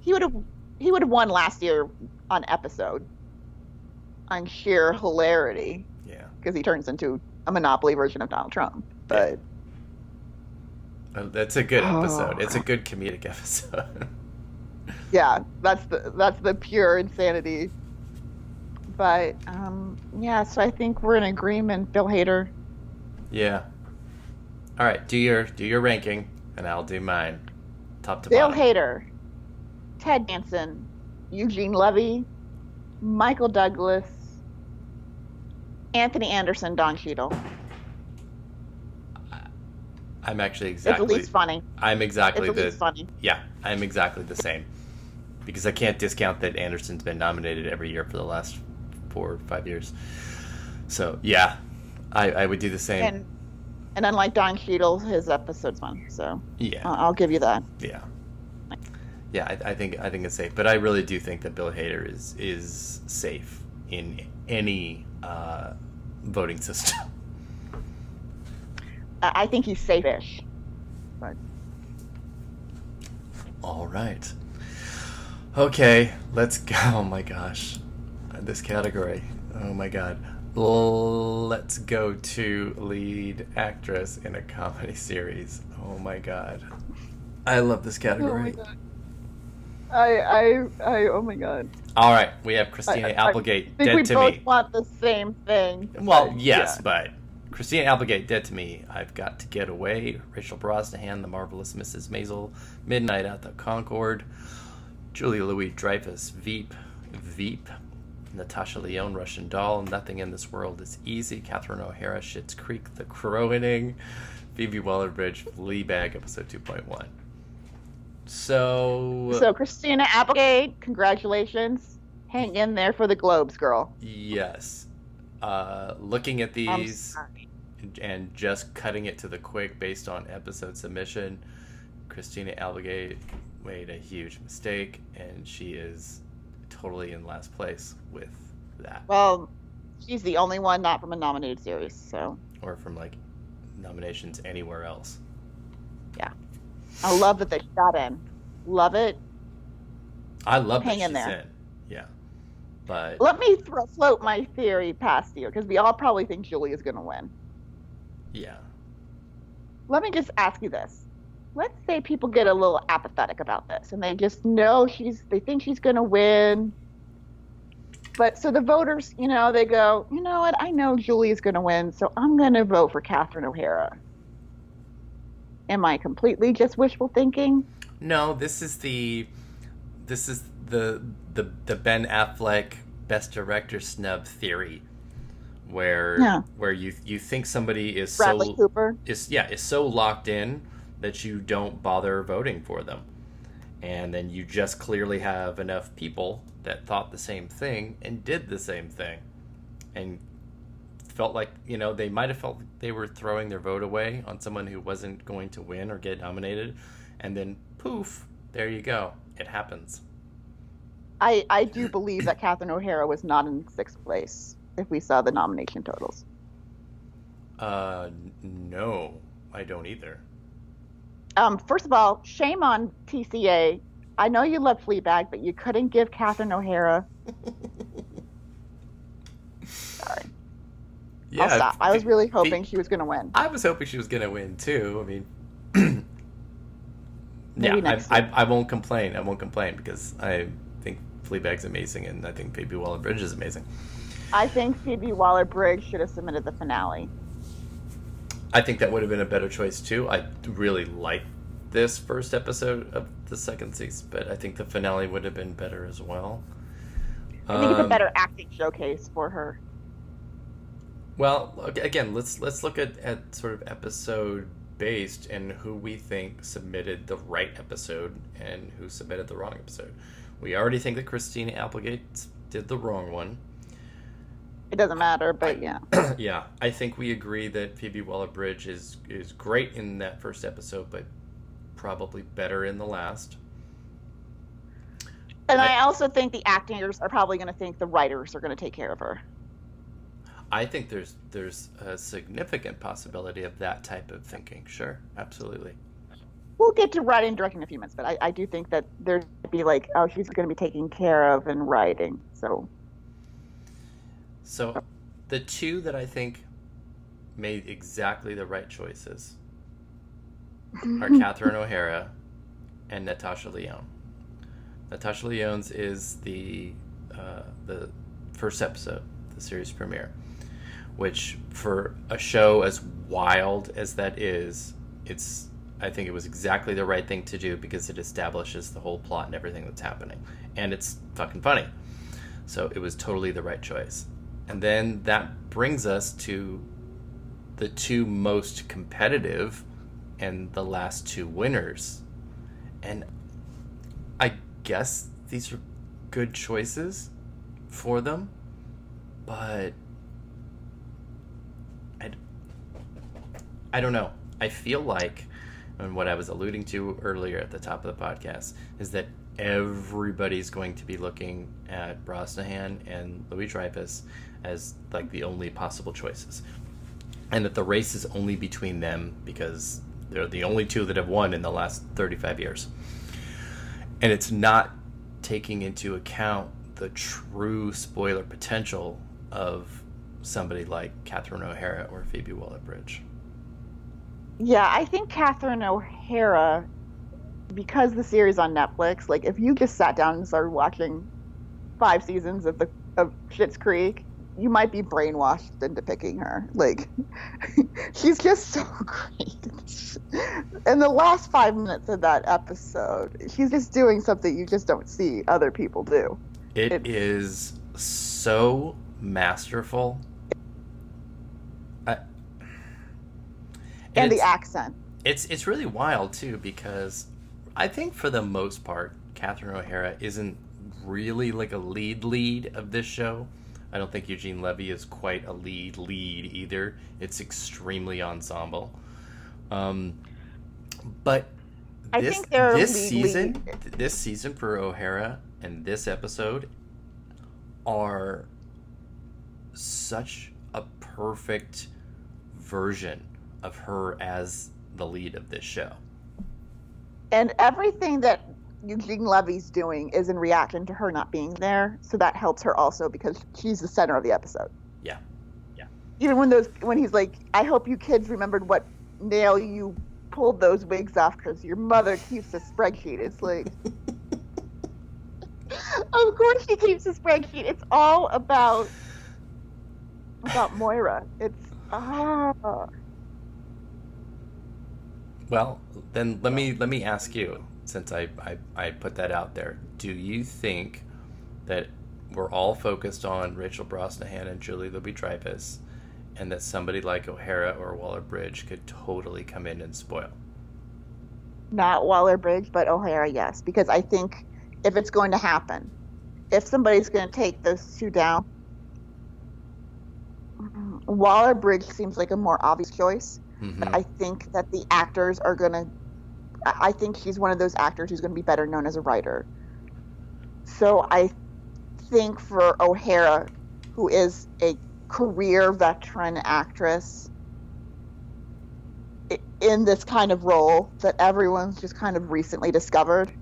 He would have won last year on episode on sheer hilarity. Yeah. Because he turns into a Monopoly version of Donald Trump. But that's a good episode. It's a good comedic episode. Yeah, that's the pure insanity. But so I think we're in agreement, Bill Hader. Yeah. All right, do your ranking, and I'll do mine, top to Bill bottom. Hader, Ted Danson, Eugene Levy, Michael Douglas, Anthony Anderson, Don Cheadle. I'm actually It's at least funny. I'm exactly It's at least funny. Yeah, I'm exactly the same. Because I can't discount that Anderson's been nominated every year for the last 4 or 5 years. So, yeah, I would do the same. And unlike Don Cheadle, his episode's fun. So, yeah, I'll give you that. Yeah. Yeah, I think it's safe. But I really do think that Bill Hader is safe in any voting system. I think he's safe-ish. But... All right. Okay, let's go. Oh my gosh. This category. Oh my god. Let's go to lead actress in a comedy series. Oh my god. I love this category. Oh my god. Oh my god. All right, we have Christina Applegate, Dead to Me. I think we both want the same thing. Well, yes, yeah. But Christina Applegate, Dead to Me. I've Got to Get Away. Rachel Brosnahan, The Marvelous Mrs. Maisel. Midnight at the Concord. Julia Louis-Dreyfus, Veep. Natasha Lyonne, Russian Doll. Nothing in This World is Easy. Catherine O'Hara, Schitt's Creek, The Crowening. Phoebe Waller-Bridge, Fleabag, episode 2.1. So Christina Applegate, congratulations. Hang in there for the Globes, girl. Yes. Looking at these and just cutting it to the quick based on episode submission, Christina Applegate made a huge mistake, and she is totally in last place with that. Well, she's the only one not from a nominated series, so. Or from, like, nominations anywhere else. Yeah. I love that they got in. Love it. I love that she's in there. Yeah. But let me float my theory past you, because we all probably think Julia's going to win. Yeah. Let me just ask you this. Let's say people get a little apathetic about this, and they just know they think she's going to win. But so the voters, they go, you know what? I know Julia's going to win, so I'm going to vote for Catherine O'Hara. Am I completely just wishful thinking? No, this is the Ben Affleck Best Director snub theory, where you think somebody is Bradley Cooper is so locked in that you don't bother voting for them, and then you just clearly have enough people that thought the same thing and did the same thing, and felt like they might have felt like they were throwing their vote away on someone who wasn't going to win or get nominated, and then poof, there you go, it happens. I do believe that Catherine O'Hara was not in 6th place if we saw the nomination totals. No, I don't either. First of all, shame on TCA. I know you love Fleabag, but you couldn't give Catherine O'Hara. Sorry. Yeah, I'll stop. I was really hoping she was going to win. I was hoping she was going to win too. I mean, I won't complain. I won't complain because I think Fleabag's amazing, and I think Phoebe Waller-Bridge is amazing. I think Phoebe Waller-Bridge should have submitted the finale. I think that would have been a better choice too. I really liked this first episode of the second season, but I think the finale would have been better as well. I think it's a better acting showcase for her. Well, again, let's look at sort of episode based and who we think submitted the right episode and who submitted the wrong episode. We already think that Christina Applegate did the wrong one. It doesn't matter, but yeah. Yeah, I think we agree that Phoebe Waller-Bridge is great in that first episode, but probably better in the last. And I also think the actors are probably going to think the writers are going to take care of her. I think there's a significant possibility of that type of thinking. Sure, absolutely. We'll get to writing and directing in a few minutes, but I do think that there'd be like, oh, she's going to be taken care of in writing. So the two that I think made exactly the right choices are Catherine O'Hara and Natasha Lyonne. Natasha Lyonne's is the first episode, the series premiere, which for a show as wild as that is, I think it was exactly the right thing to do because it establishes the whole plot and everything that's happening. And it's fucking funny. So it was totally the right choice. And then that brings us to the two most competitive and the last two winners. And I guess these are good choices for them, but I don't know. I feel like, and what I was alluding to earlier at the top of the podcast, is that everybody's going to be looking at Brosnahan and Louis-Dreyfus as like the only possible choices. And that the race is only between them because they're the only two that have won in the last 35 years. And it's not taking into account the true spoiler potential of somebody like Catherine O'Hara or Phoebe Waller-Bridge. Yeah, I think Catherine O'Hara, because the series on Netflix, like if you just sat down and started watching 5 seasons of Schitt's Creek, you might be brainwashed into picking her. Like, she's just so great. In the last 5 minutes of that episode, she's just doing something you just don't see other people do. It is so masterful. And the accent. It's really wild, too, because I think for the most part, Catherine O'Hara isn't really like a lead of this show. I don't think Eugene Levy is quite a lead either. It's extremely ensemble. But this season for O'Hara and this episode are such a perfect version of her as the lead of this show. And everything that Eugene Levy's doing is in reaction to her not being there, so that helps her also because she's the center of the episode. Yeah. Even when he's like, I hope you kids remembered what nail you pulled those wigs off because your mother keeps a spreadsheet. It's like, of course she keeps a spreadsheet. It's all about Moira. It's Well, then let me ask you, since I put that out there, do you think that we're all focused on Rachel Brosnahan and Julie Louis-Dreyfus, and that somebody like O'Hara or Waller-Bridge could totally come in and spoil? Not Waller-Bridge, but O'Hara, yes. Because I think if it's going to happen, if somebody's going to take those two down, Waller-Bridge seems like a more obvious choice. Mm-hmm. But I think that the actors are going to... I think she's one of those actors who's going to be better known as a writer. So I think for O'Hara, who is a career veteran actress in this kind of role that everyone's just kind of recently discovered.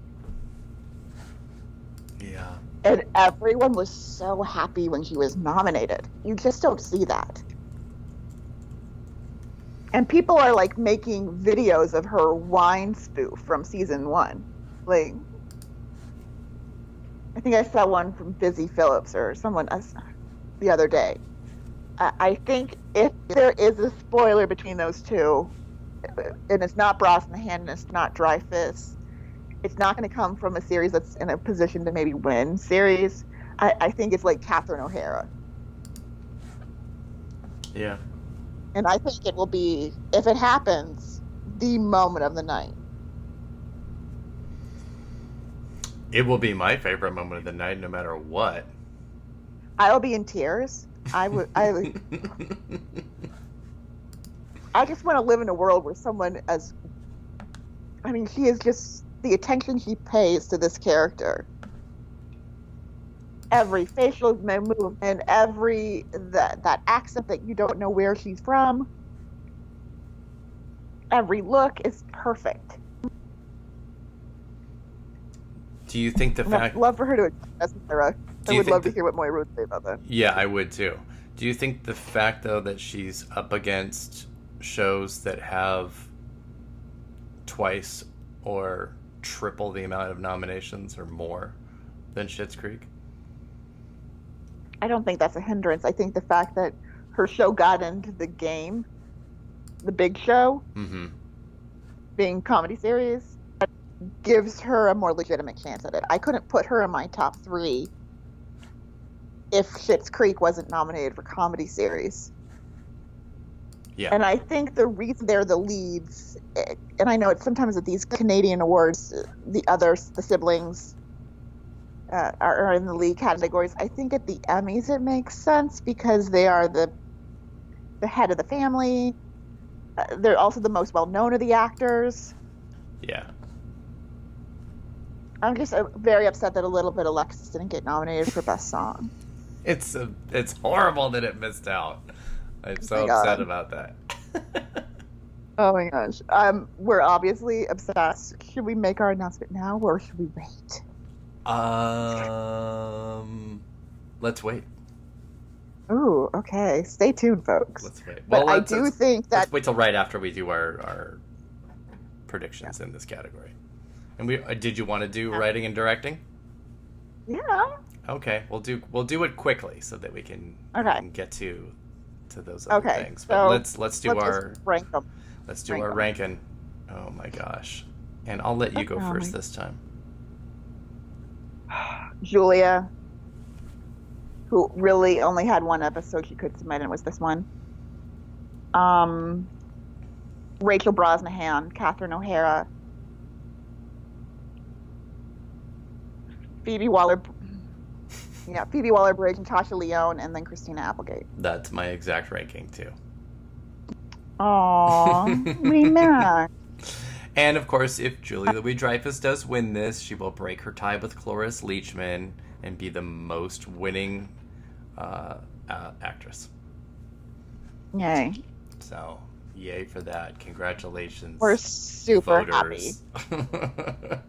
Yeah. And everyone was so happy when she was nominated. You just don't see that. And people are like making videos of her wine spoof from season 1. Like, I think I saw one from Busy Phillips or someone the other day. I think if there is a spoiler between those two, and it's not Brosnahan and it's not Dreyfus, it's not going to come from a series that's in a position to maybe win series. I think it's like Catherine O'Hara. Yeah. And I think it will be, if it happens, the moment of the night. It will be my favorite moment of the night, no matter what. I will be in tears. I just want to live in a world where someone she is just, the attention she pays to this character. Every facial movement, every that accent that you don't know where she's from. Every look is perfect. Do you think the fact... I'd love for her to address Moira. I would love to hear what Moira would say about that. Yeah, I would too. Do you think the fact, though, that she's up against shows that have twice or triple the amount of nominations or more than Schitt's Creek? I don't think that's a hindrance. I think the fact that her show got into the game, the big show, being comedy series, gives her a more legitimate chance at it. I couldn't put her in my top 3 if Schitt's Creek wasn't nominated for comedy series. Yeah. And I think the reason they're the leads, and I know it's sometimes at these Canadian awards, the siblings are in the lead categories. I think at the Emmys it makes sense because they are the head of the family. They're also the most well-known of the actors. Yeah. I'm just very upset that a little bit Alexis didn't get nominated for Best Song. It's horrible that it missed out. I'm so upset about that. Oh my gosh. We're obviously obsessed. Should we make our announcement now or should we wait? Let's wait. Ooh, okay. Stay tuned, folks. Let's wait. But I do think that... Let's wait till right after we do our predictions in this category. And did you want to do writing and directing? Yeah. Okay, we'll do it quickly so that we can get to those other things. But so let's do our rank them. Let's do our ranking. Oh my gosh. And I'll let you go first this time. Julia, who really only had one episode she could submit, and it was this one. Rachel Brosnahan, Catherine O'Hara, Phoebe Waller-Bridge, and Tasha Leone, and then Christina Applegate. That's my exact ranking too. Aww, we met. And of course, if Julie Louis-Dreyfus does win this, she will break her tie with Cloris Leachman and be the most winning actress. Yay. So, yay for that. Congratulations. We're super voters. happy.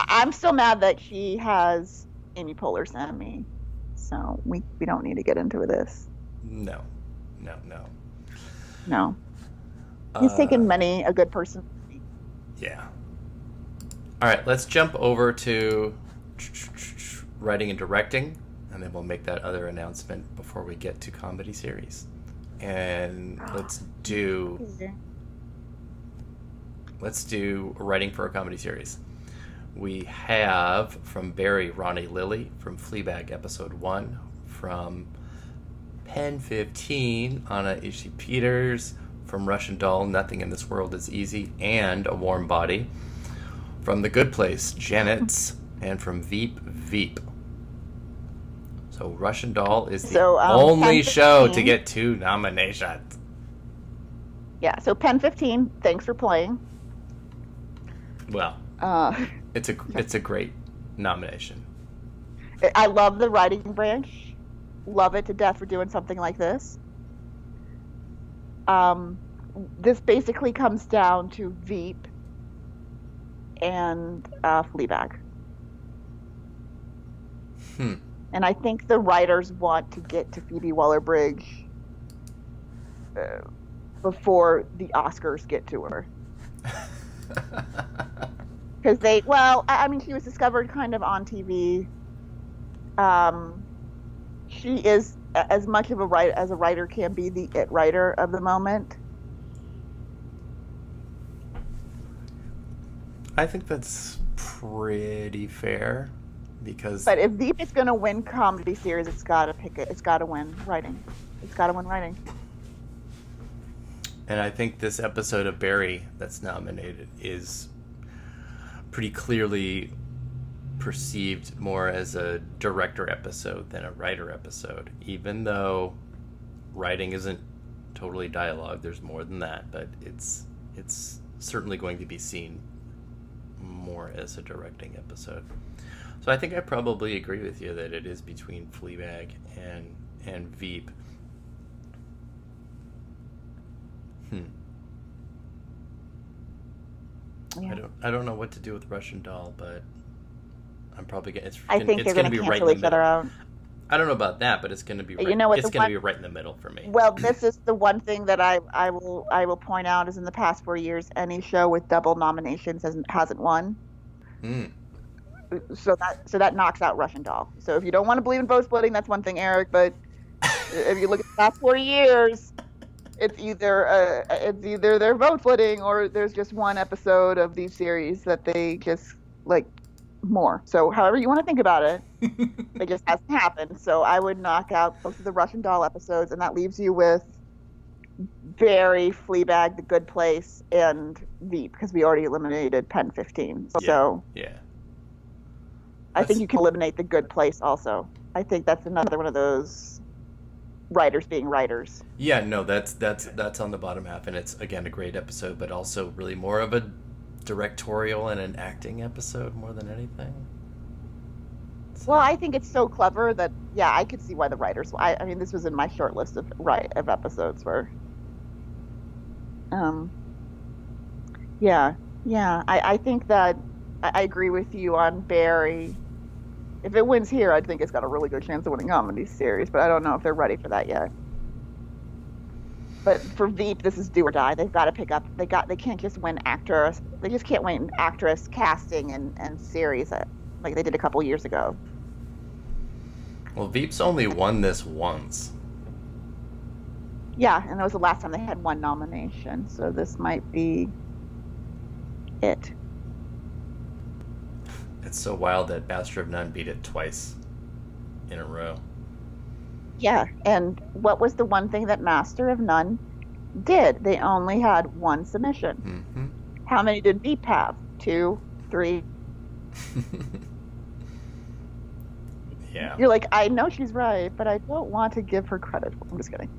I'm still mad that she has Amy Poehler's Emmy. So we don't need to get into this. No. He's taken many a good person. Yeah. All right, let's jump over to writing and directing, and then we'll make that other announcement before we get to comedy series. And let's do writing for a comedy series. We have from Barry, Ronnie Lilly, from Fleabag episode 1, from Pen 15, Anna Ishii-Peters, from Russian Doll, Nothing in This World is Easy, and A Warm Body, from The Good Place, Janet's, and from Veep. So Russian Doll is the only show to get 2 nominations. Yeah, so Pen 15, thanks for playing. Well, it's a great nomination. I love the writing branch. Love it to death for doing something like this. This basically comes down to Veep and Fleabag. And I think the writers want to get to Phoebe Waller-Bridge before the Oscars get to her. Because she was discovered kind of on TV. She is as much of a writer as a writer can be, the it writer of the moment. I think that's pretty fair, But if Veep is going to win comedy series, it's got to pick it. It's got to win writing. And I think this episode of Barry that's nominated is pretty clearly perceived more as a director episode than a writer episode, even though writing isn't totally dialogue. There's more than that, but it's certainly going to be seen more as a directing episode. So I think I probably agree with you that it is between Fleabag and Veep. Yeah. I don't know what to do with Russian Doll, but I'm probably gonna. I think they're going to cancel each other out. I don't know about that, but it's going to be. Right, it's going to be right in the middle for me. Well, this is the one thing that I will point out is in the past 4 years, any show with double nominations hasn't won. So that knocks out Russian Doll. So if you don't want to believe in vote splitting, that's one thing, Eric. But if you look at the past 4 years, it's either they're vote splitting or there's just one episode of these series that they just more. So however you want to think about it, it just hasn't happened. So I would knock out both of the Russian Doll episodes, and that leaves you with Barry, Fleabag, The Good Place, and Veep, because we already eliminated Pen 15. So yeah. I think you can eliminate The Good Place also. I think that's another one of those writers being writers. Yeah, no, that's on the bottom half, and it's, again, a great episode, but also really more of a directorial and an acting episode more than anything. So. Well, I think it's so clever that, yeah, I could see why the writers... I mean, this was in my short list of episodes where... I think that I agree with you on Barry. If it wins here, I think it's got a really good chance of winning comedy series, but I don't know if they're ready for that yet. But for Veep, this is do or die. They've got to pick up. They can't just win actress. They just can't win actress, casting, and series like they did a couple years ago. Well, Veep's only won this once. Yeah, and that was the last time they had one nomination, so this might be it. It's so wild that Master of None beat it twice in a row. Yeah, and what was the one thing that Master of None did? They only had one submission. Mm-hmm. How many did Veep have? 2, 3? Yeah. You're like, I know she's right, but I don't want to give her credit. I'm just kidding.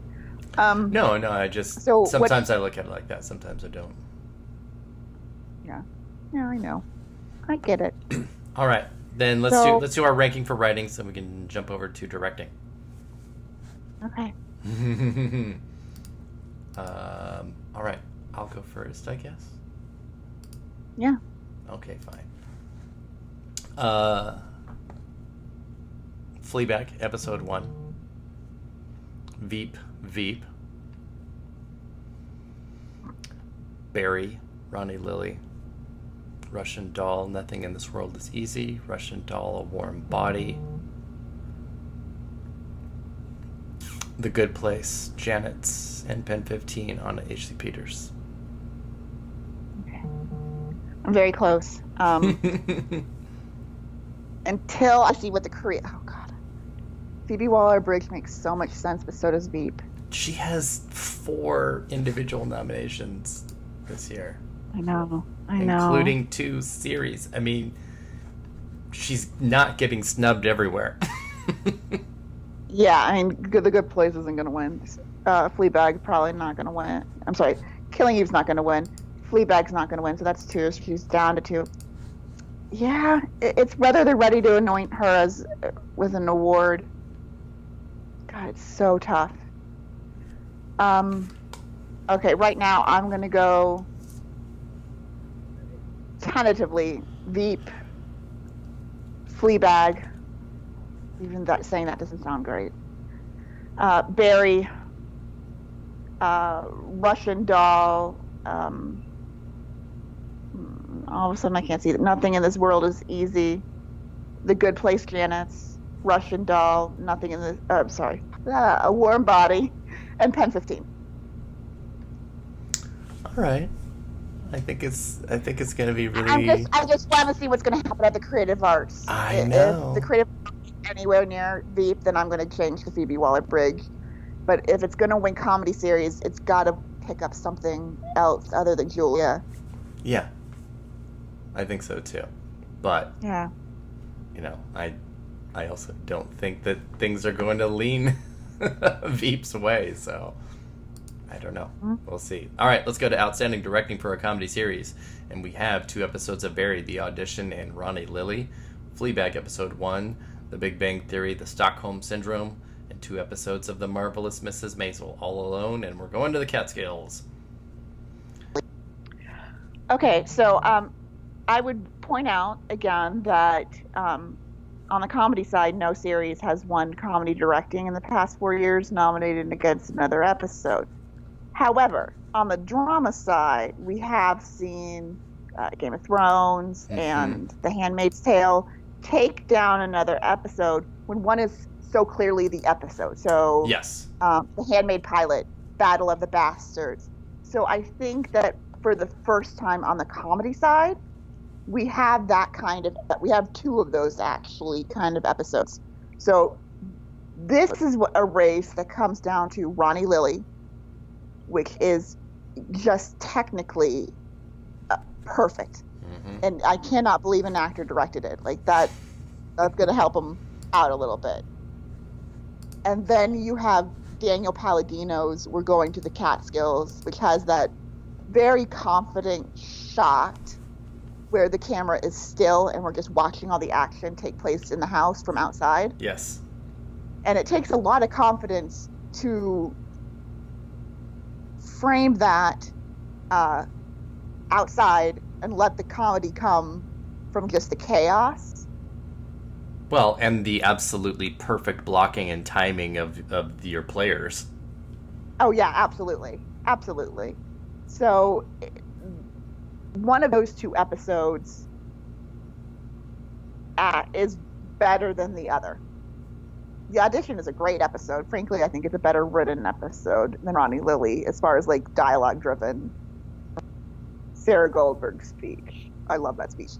No, I just... sometimes I look at it like that. Sometimes I don't. Yeah. Yeah, I know. I get it. All right. Then let's do our ranking for writing so we can jump over to directing. Okay. All right. I'll go first, I guess. Yeah. Okay, fine. Fleabag, episode 1. Veep. Barry, Ronnie Lily. Russian Doll, Nothing in This World is Easy. Russian Doll, A Warm Body. The Good Place, Janet's, and Pen 15 on H.C. Peters. Okay. I'm very close. Until I see what the oh God. Phoebe Waller-Bridge makes so much sense, but so does Veep. She has 4 individual nominations this year. I know. Including 2 series. I mean, she's not getting snubbed everywhere. Yeah, I mean, The Good Place isn't going to win. Fleabag probably not going to win. I'm sorry, Killing Eve's not going to win. Fleabag's not going to win, so that's 2. So she's down to 2. Yeah, it's whether they're ready to anoint her with an award. God, it's so tough. Okay, right now I'm going to go tentatively Veep, Fleabag. Even saying that doesn't sound great. Barry, Russian Doll. All of a sudden I can't see that. Nothing in This World is Easy. The Good Place, Janet's. Russian Doll. Nothing in this. A Warm Body, and Pen 15. All right. I think it's going to be really. I just want to see what's going to happen at the Creative Arts. I know. If the Creative Arts is anywhere near Veep, then I'm going to change to Phoebe Waller-Bridge. But if it's going to win comedy series, it's got to pick up something else other than Julia. Yeah. I think so too. But yeah. I also don't think that things are going to lean Veep's way, so I don't know. We'll see. All right, let's go to Outstanding Directing for a Comedy Series. And we have 2 episodes of Barry, The Audition, and Ronnie Lily. Fleabag, Episode 1, The Big Bang Theory, The Stockholm Syndrome, and 2 episodes of The Marvelous Mrs. Maisel, All Alone, and we're going to the Catskills. Okay, so I would point out again that on the comedy side, no series has won comedy directing in the past 4 years, nominated against another episode. However, on the drama side, we have seen Game of Thrones and The Handmaid's Tale take down another episode when one is so clearly the episode. So, yes, The Handmaid Pilot, Battle of the Bastards. So I think that for the first time on the comedy side, we have we have two of those actually kind of episodes. So this is a race that comes down to Ronnie Lily, which is just technically perfect. Mm-hmm. And I cannot believe an actor directed it. Like that's going to help him out a little bit. And then you have Daniel Palladino's We're Going to the Catskills, which has that very confident shot where the camera is still and we're just watching all the action take place in the house from outside. Yes. And it takes a lot of confidence to frame that outside and let the comedy come from just the chaos. Well, and the absolutely perfect blocking and timing of your players. Oh, yeah, absolutely. Absolutely. So one of those two episodes is better than the other. The Audition is a great episode. Frankly, I think it's a better written episode than Ronnie Lily as far as like dialogue-driven. Sarah Goldberg's speech. I love that speech.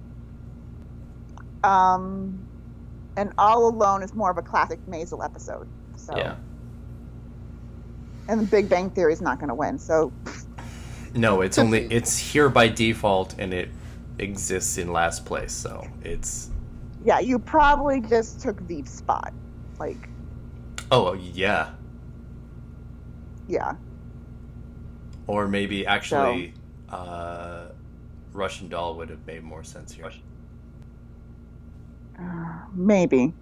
And All Alone is more of a classic Maisel episode. So. Yeah. And the Big Bang Theory is not going to win. So. No, it's here by default, and it exists in last place. So it's. Yeah, you probably just took Veep's spot, like. Oh yeah. Yeah. Or maybe actually, Russian Doll would have made more sense here. Maybe.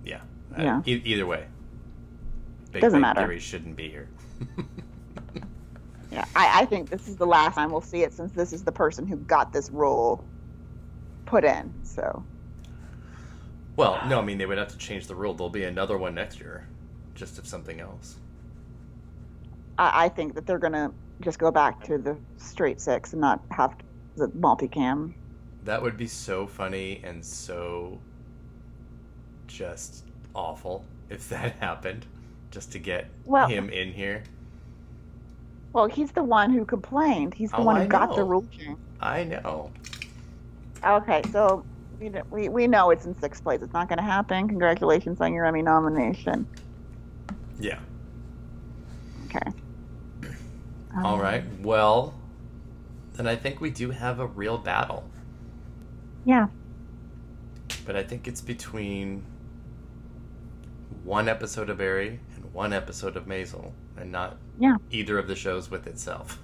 Yeah. Yeah. Either way. Big Doesn't Bang matter. Theory shouldn't be here. Yeah, I think this is the last time we'll see it since this is the person who got this role put in. So. Well, no, I mean they would have to change the rule. There'll be another one next year, just of something else. I think that they're gonna just go back to the straight six and not have the multicam. That would be so funny and so just awful if that happened, just to get him in here. Well, he's the one who complained. He's the one who got the rule change. I know. Okay, so we know it's in sixth place. It's not going to happen. Congratulations on your Emmy nomination. Yeah. Okay. All right. Well, then I think we do have a real battle. Yeah. But I think it's between one episode of Barry and one episode of Maisel, and not either of the shows with itself.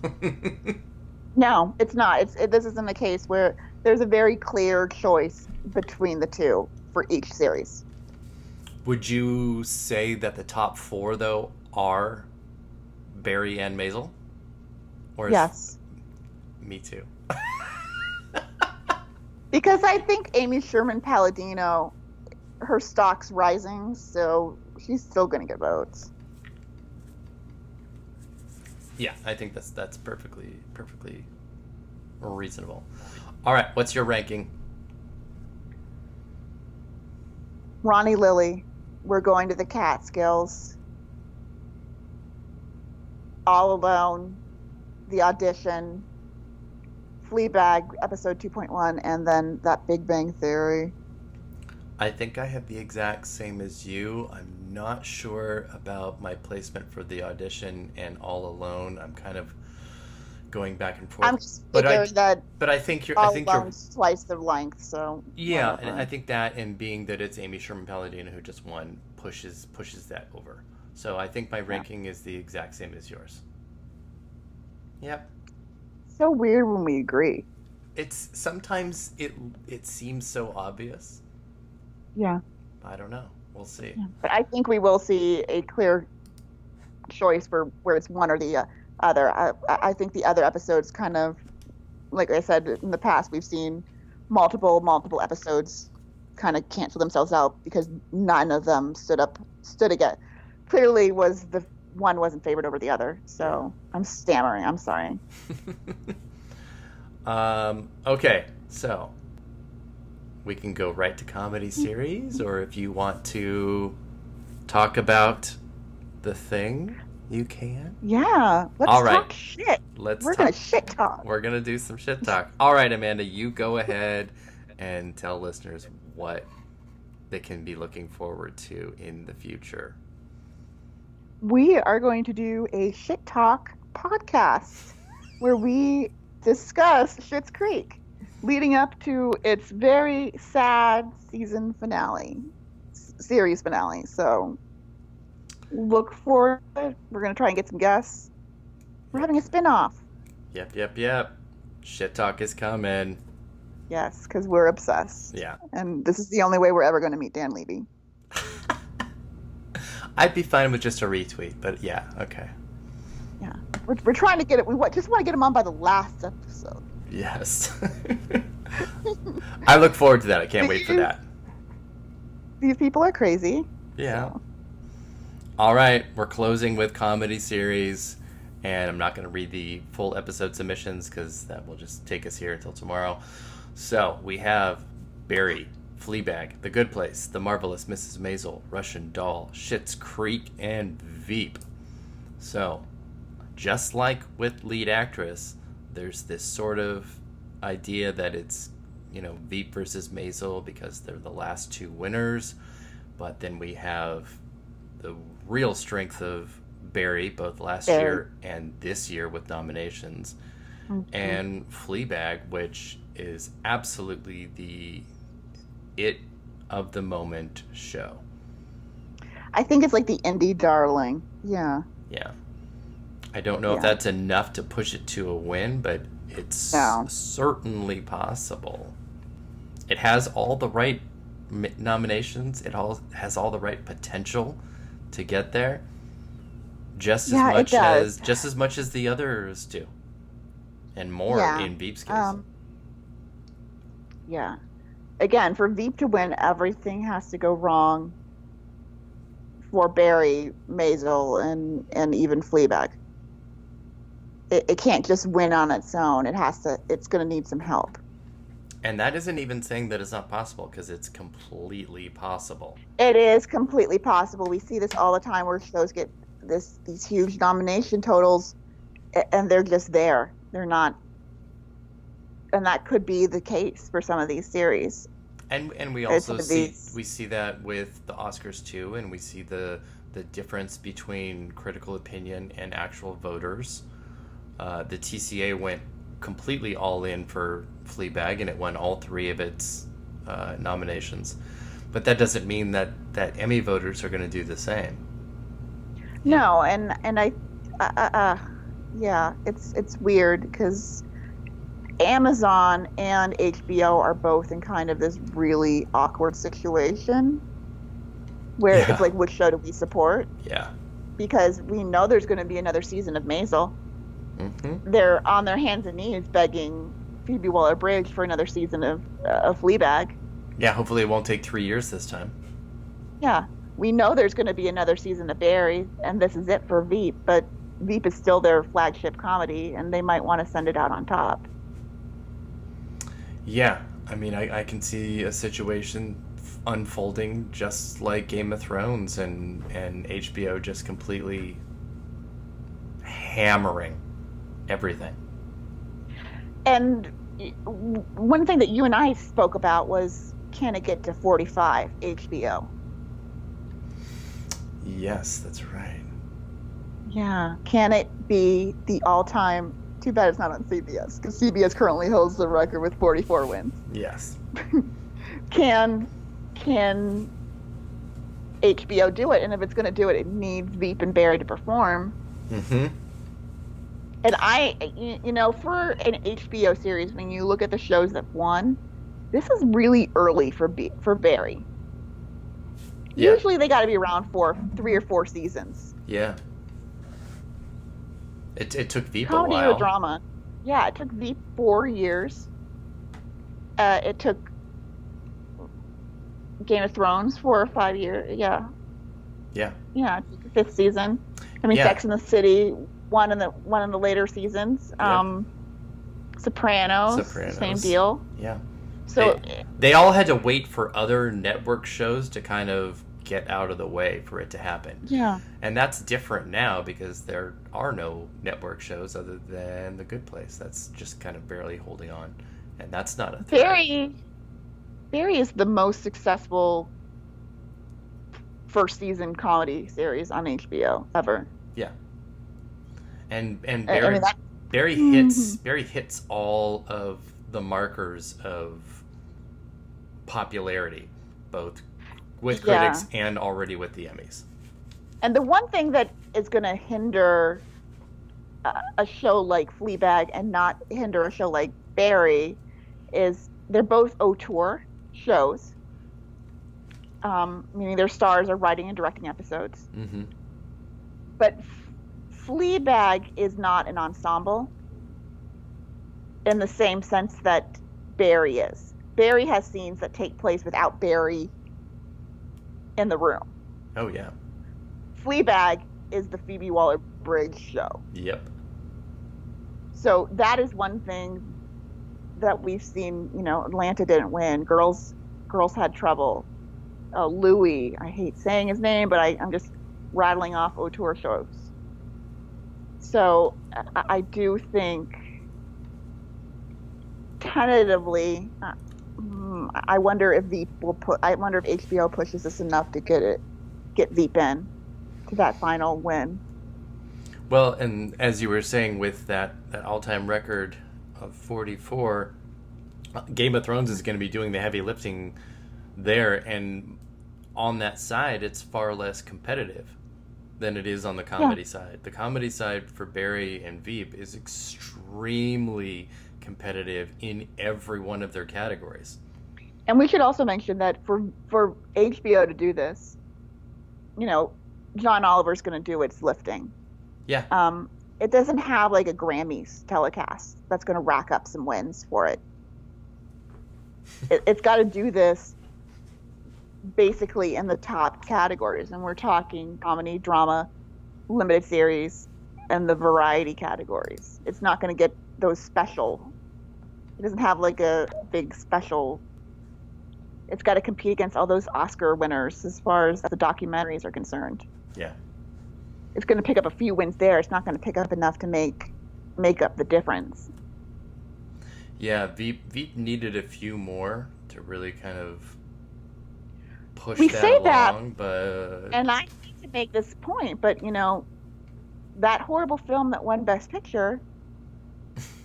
No, it's not. This isn't a case where there's a very clear choice between the two for each series. Would you say that the top four, though, are Barry and Maisel? Yes. Me too. Because I think Amy Sherman Palladino, her stock's rising, so she's still going to get votes. Yeah, I think that's perfectly reasonable. All right, what's your ranking? Ronnie Lily, We're Going to the Catskills, All Alone, The Audition, Fleabag, episode 2.1, and then that Big Bang Theory. I think I have the exact same as you. I'm not sure about my placement for The Audition and All Alone. I'm kind of going back and forth. I'm just figuring but I think you're twice the length, so yeah, whatever. And I think that, and being that it's Amy Sherman Palladino who just won, pushes that over. So I think my ranking is the exact same as yours. Yep. So weird when we agree. It's sometimes it seems so obvious. Yeah. I don't know. We'll see. Yeah. But I think we will see a clear choice for where it's one or the other. I think the other episodes kind of, like I said in the past, we've seen multiple episodes kind of cancel themselves out because none of them stood again. Clearly the one wasn't favored over the other. So I'm stammering. I'm sorry. Okay, so we can go right to comedy series, or if you want to talk about The Thing. You can? Yeah. Let's All right. talk shit. We're going to shit talk. We're going to do some shit talk. All right, Amanda, you go ahead and tell listeners what they can be looking forward to in the future. We are going to do a shit talk podcast where we discuss Schitt's Creek leading up to its very sad series finale. So look for it. We're going to try and get some guests. We're having a spin-off. Yep. Shit talk is coming. Yes, because we're obsessed. Yeah. And this is the only way we're ever going to meet Dan Levy. I'd be fine with just a retweet, but yeah, okay. Yeah. We're trying to get it. We just want to get him on by the last episode. Yes. I look forward to that. I can't wait for that. These people are crazy. Yeah. So. All right, we're closing with comedy series, and I'm not going to read the full episode submissions because that will just take us here until tomorrow. So we have Barry, Fleabag, The Good Place, The Marvelous Mrs. Maisel, Russian Doll, Schitt's Creek, and Veep. So, just like with lead actress, there's this sort of idea that it's, Veep versus Maisel because they're the last two winners. But then we have the real strength of Barry, both last year and this year with nominations, and Fleabag, which is absolutely the it of the moment show. I think it's like the indie darling. Yeah. Yeah. I don't know if that's enough to push it to a win, but it's certainly possible. It has all the right nominations. It has all the right potential to get there. Just as much as the others do. And more in Veep's case. Yeah. Again, for Veep to win, everything has to go wrong for Barry, Maisel, and even Fleabag. It can't just win on its own. It's going to need some help. And that isn't even saying that it's not possible, because it's completely possible. It is completely possible. We see this all the time where shows get these huge nomination totals, and they're just there. They're not. And that could be the case for some of these series. And we also see that with the Oscars too, and we see the difference between critical opinion and actual voters. The TCA went completely all in for Fleabag, and it won all three of its nominations. But that doesn't mean that Emmy voters are going to do the same. No, and it's weird because Amazon and HBO are both in kind of this really awkward situation where it's like, which show do we support? Yeah. Because we know there's going to be another season of Maisel. Mm-hmm. They're on their hands and knees begging Phoebe Waller-Bridge for another season of Fleabag. Yeah, hopefully it won't take 3 years this time. Yeah. We know there's going to be another season of Barry, and this is it for Veep, but Veep is still their flagship comedy, and they might want to send it out on top. Yeah, I mean, I can see a situation unfolding just like Game of Thrones and HBO just completely hammering everything. And one thing that you and I spoke about was, can it get to 45, HBO? Yes, that's right. Yeah. Can it be the all-time... Too bad it's not on CBS, because CBS currently holds the record with 44 wins. Yes. Can HBO do it? And if it's going to do it, it needs Veep and Barry to perform. Mm-hmm. And for an HBO series, when you look at the shows that won, this is really early for Barry. Yeah. Usually they got to be around 3 or 4 seasons. Yeah. It took Veep Comedy a while. Or drama. Yeah, it took Veep 4 years. It took Game of Thrones 4 or 5 years. Yeah. Yeah. Yeah, 5th season. I mean, Sex and the City, one in the later seasons. Yep. Sopranos, same deal. Yeah. So they all had to wait for other network shows to kind of get out of the way for it to happen. Yeah. And that's different now because there are no network shows other than The Good Place. That's just kind of barely holding on. And that's not a threat. Barry is the most successful first season comedy series on HBO ever. Yeah. And I mean, Barry hits all of the markers of popularity, both with critics and already with the Emmys. And the one thing that is going to hinder a show like Fleabag and not hinder a show like Barry is they're both auteur shows, meaning their stars are writing and directing episodes. Mm-hmm. But Fleabag is not an ensemble in the same sense that Barry is. Barry has scenes that take place without Barry in the room. Oh, yeah. Fleabag is the Phoebe Waller-Bridge show. Yep. So that is one thing that we've seen. You know, Atlanta didn't win. Girls had trouble. Louis, I hate saying his name, but I'm just rattling off auteur shows. So I do think, tentatively, I wonder if Veep I wonder if HBO pushes this enough to get Veep in to that final win. Well, and as you were saying, with that all-time record of 44, Game of Thrones is going to be doing the heavy lifting there, and on that side, it's far less competitive than it is on the comedy side. The comedy side for Barry and Veep is extremely competitive in every one of their categories. And we should also mention that for HBO to do this, you know, John Oliver's going to do its lifting. Yeah. It doesn't have like a Grammys telecast that's going to rack up some wins for it. It's got to do this basically in the top categories, and we're talking comedy, drama, limited series, and the variety categories. It's not going to get those special. It doesn't have like a big special. It's got to compete against all those Oscar winners as far as the documentaries are concerned. Yeah. It's going to pick up a few wins there. It's not going to pick up enough to make up the difference. Yeah, Veep needed a few more to really kind of push we that say along, that, but... And I need to make this point, but, you know, that horrible film that won Best Picture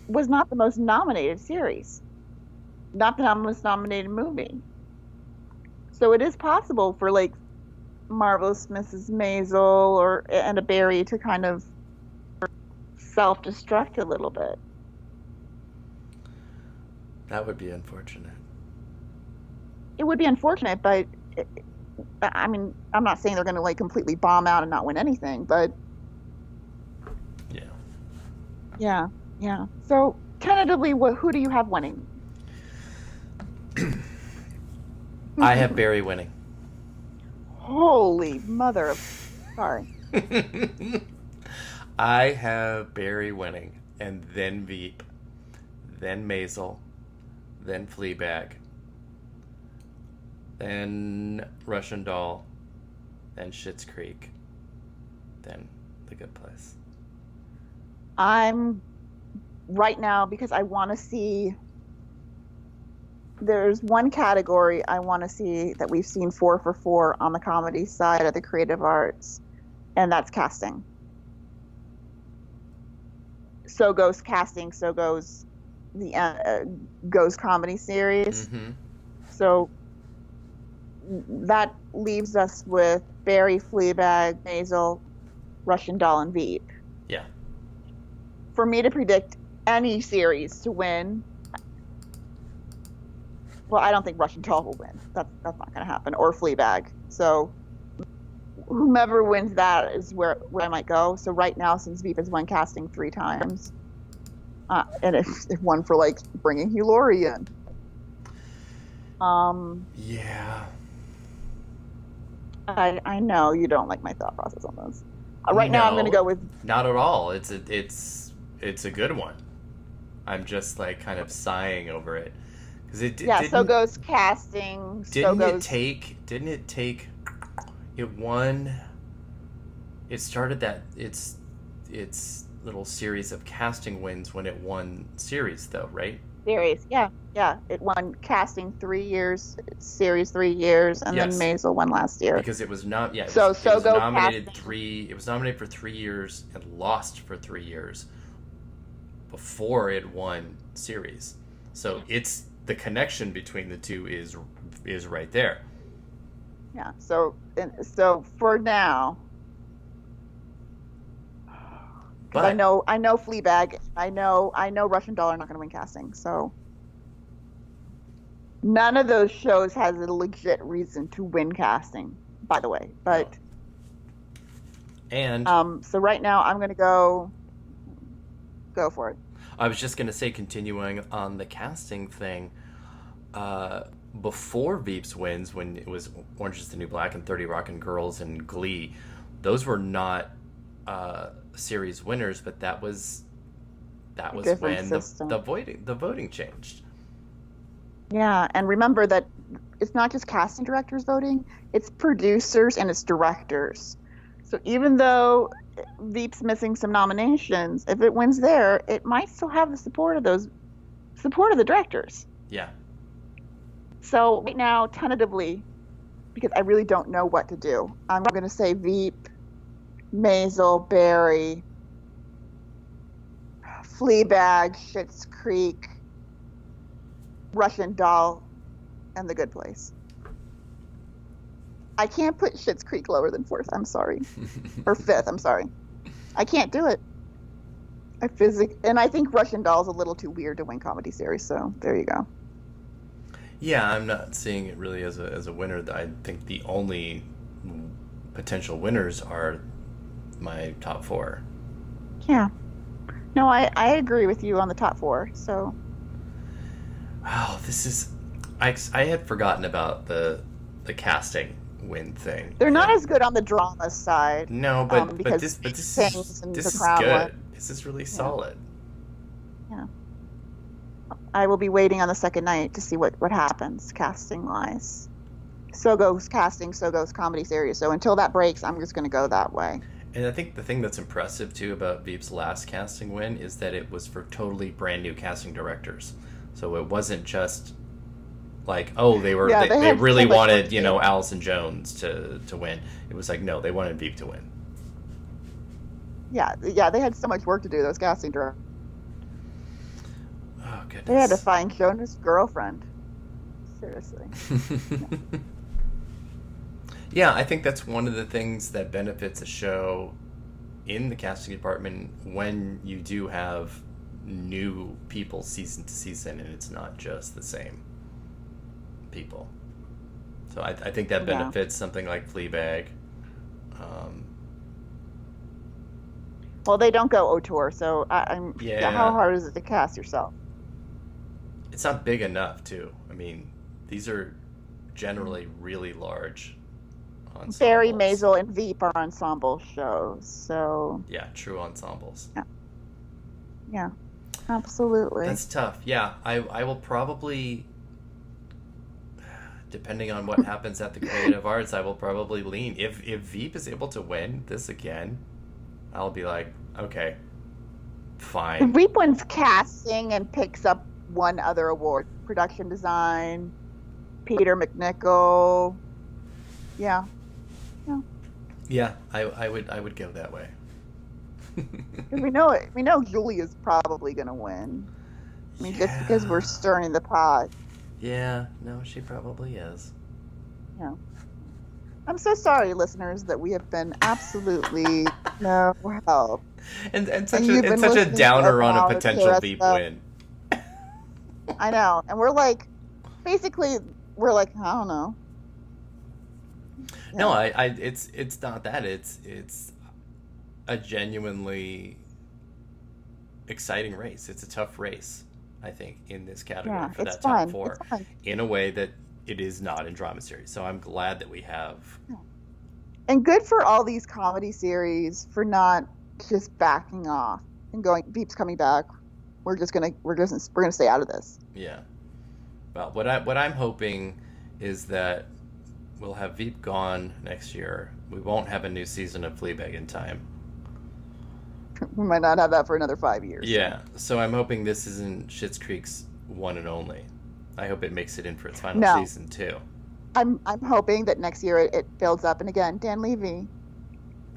was not the most nominated series. Not the most nominated movie. So it is possible for, like, Marvelous Mrs. Maisel and a Barry to kind of self-destruct a little bit. That would be unfortunate. It would be unfortunate, but I mean, I'm not saying they're going to like completely bomb out and not win anything, but yeah. So tentatively, who do you have winning? I have Barry winning. Holy mother of... Sorry. I have Barry winning, and then Veep, then Maisel, then Fleabag, then Russian Doll, then Schitt's Creek, then The Good Place. I'm right now, because I want to see... There's one category I want to see that we've seen 4 for 4 on the comedy side of the creative arts, and that's casting. So goes casting, so goes the goes comedy series. Mm-hmm. So that leaves us with Barry, Fleabag, Maisel, Russian Doll, and Veep. Yeah. For me to predict any series to win, well, I don't think Russian Doll will win. That's not going to happen. Or Fleabag. So whomever wins that is where I might go. So right now, since Veep has won casting 3 times, and if one for like bringing Hugh Laurie in. Yeah. I know you don't like my thought process on this. Right now, I'm going to go with... Not at all. It's a good one. I'm just like kind of sighing over it. So goes casting. Didn't it take It won. It started that its little series of casting wins when it won series, though, right? Series, yeah. It won casting 3 years, series 3 years, and Yes. then Maisel won last year. Because it was not. Yeah. It So was nominated casting. 3. It was nominated for 3 years and lost for 3 years before it won series. So it's the connection between the two is right there. Yeah. So for now, because But I know Fleabag, I know Russian Doll are not going to win casting. So none of those shows has a legit reason to win casting, by the way. But and so right now I'm going to go for it. I was just going to say, continuing on the casting thing, before Veep's wins, when it was Orange is the New Black and 30 Rock and Girls and Glee, those were not series winners, but that was when the voting changed. Yeah, and remember that it's not just casting directors voting, it's producers and it's directors. So even though Veep's missing some nominations, if it wins there, it might still have the support of the directors. Yeah. So right now, tentatively, because I really don't know what to do, I'm going to say Veep, Maisel, Barry, Fleabag, Schitt's Creek, Russian Doll, and The Good Place. I can't put Schitt's Creek lower than 4th. I'm sorry. Or 5th. I'm sorry. I can't do it. And I think Russian Doll's a little too weird to win comedy series. So there you go. Yeah, I'm not seeing it really as a winner. I think the only potential winners are my top 4. Yeah. No, I agree with you on the top 4. So. Oh, this is. I had forgotten about the casting win thing. They're not as good on the drama side. No, but this is good. This is really solid. Yeah. I will be waiting on the second night to see what happens casting wise. So goes casting, so goes comedy series. So until that breaks, I'm just going to go that way. And I think the thing that's impressive too about Veep's last casting win is that it was for totally brand new casting directors. So it wasn't just like, oh, they really wanted, Allison Jones to win. It was like, no, they wanted Veep to win. Yeah, they had so much work to do, those casting directors. Oh, goodness. They had to find Jonah's girlfriend. Seriously. Yeah, I think that's one of the things that benefits a show in the casting department when you do have new people season to season and it's not just the same people. So I think that benefits something like Fleabag. Well, they don't go auteur, so how hard is it to cast yourself? It's not big enough, too. I mean, these are generally really large ensembles. Barry, Maisel, and Veep are ensemble shows, so... Yeah, true ensembles. Yeah, absolutely. That's tough. Yeah, I will probably... Depending on what happens at the Creative Arts, I will probably lean. If Veep is able to win this again, I'll be like, okay, fine. If Veep wins casting and picks up one other award, production design, Peter McNichol, yeah. Yeah, I would go that way. we know Julia's probably going to win. I mean, just because we're stirring the pot. Yeah, no, she probably is. Yeah. I'm so sorry, listeners, that we have been absolutely no help. And such a downer on a potential Veep win. I know. And we're like, basically, I don't know. Yeah. No, it's not that. It's a genuinely exciting race. It's a tough race, I think, in this category for that top 4 in a way that it is not in drama series. So I'm glad that we have. And good for all these comedy series for not just backing off and going, Veep's coming back. We're gonna stay out of this. Yeah. Well, what I'm hoping is that we'll have Veep gone next year. We won't have a new season of Fleabag in time. We might not have that for another 5 years. Yeah, so I'm hoping this isn't Schitt's Creek's one and only. I hope it makes it in for its final season, too. I'm hoping that next year it builds up. And again, Dan Levy,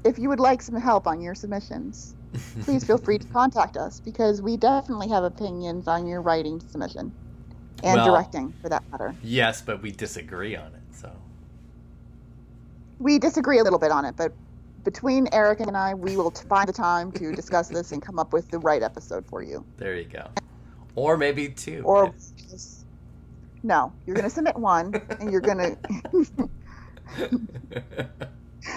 if you would like some help on your submissions, please feel free to contact us, because we definitely have opinions on your writing submission and directing, for that matter. Yes, but we disagree on it, so. We disagree a little bit on it, but between Eric and I, we will find the time to discuss this and come up with the right episode for you. There you go. Or maybe two. Or no, you're going to submit one, and you're going to...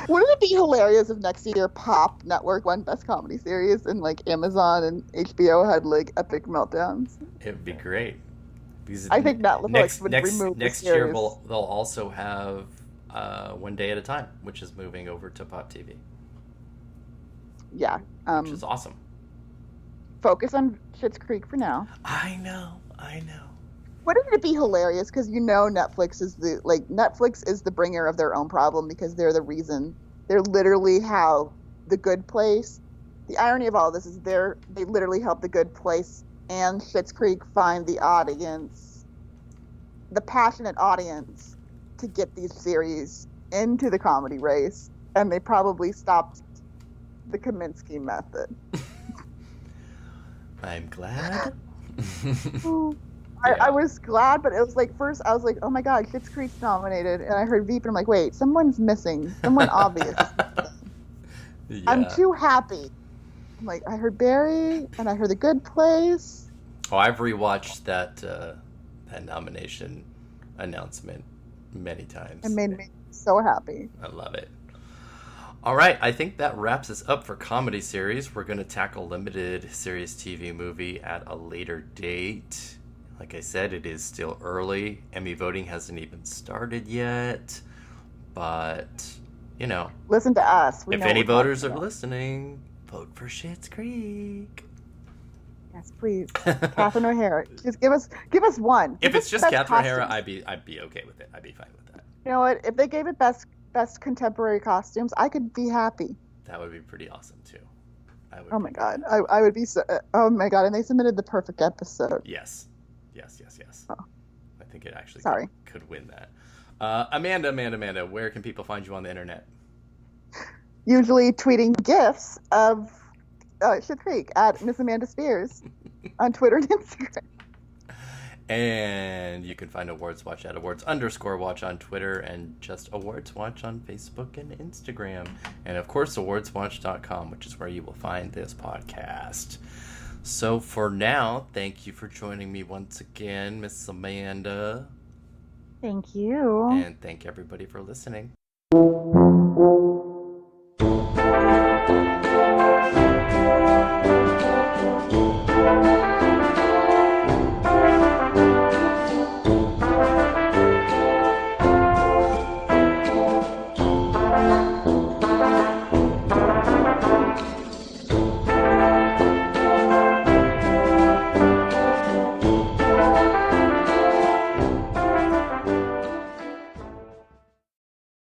Wouldn't it be hilarious if next year Pop Network won Best Comedy Series and like Amazon and HBO had like epic meltdowns? It would be great. Because I think Netflix would remove next year they'll also have One Day at a Time, which is moving over to Pop TV. Yeah. Which is awesome. Focus on Schitt's Creek for now. I know. Wouldn't it be hilarious? Because Netflix is the bringer of their own problem, because they're the reason. They're literally how The Good Place. The irony of all this is they literally help The Good Place and Schitt's Creek find the audience, the passionate audience, to get these series into the comedy race, and they probably stopped the Kaminsky method. I'm glad. I was glad, but it was like, first I was like, oh my god, Schitt's Creek's nominated, and I heard Veep, and I'm like, wait, someone's missing. Someone obvious. Yeah. I'm too happy. I'm like, I heard Barry, and I heard The Good Place. Oh, I've rewatched that nomination announcement many times. It made me so happy. I love it. All right, I think that wraps us up for comedy series. We're going to tackle limited series TV movie at a later date. Like I said, it is still early. Emmy voting hasn't even started yet. But, listen to us. If any voters are listening, vote for Schitt's Creek. Yes, please. Catherine O'Hara. Just give us one. If it's just Catherine O'Hara, I'd be okay with it. I'd be fine with that. You know what? If they gave it best contemporary costumes, I could be happy. That would be pretty awesome too. Oh my god, I would be so. Oh my god, and they submitted the perfect episode. Yes. Oh. I think it actually could win that. Amanda, where can people find you on the internet? Usually tweeting GIFs of Schitt Creek at Miss Amanda Spears on Twitter and Instagram. And you can find Awards Watch at awards_watch on Twitter, and just Awards Watch on Facebook and Instagram. And of course, awardswatch.com, which is where you will find this podcast. So for now, thank you for joining me once again, Miss Amanda. Thank you. And thank everybody for listening.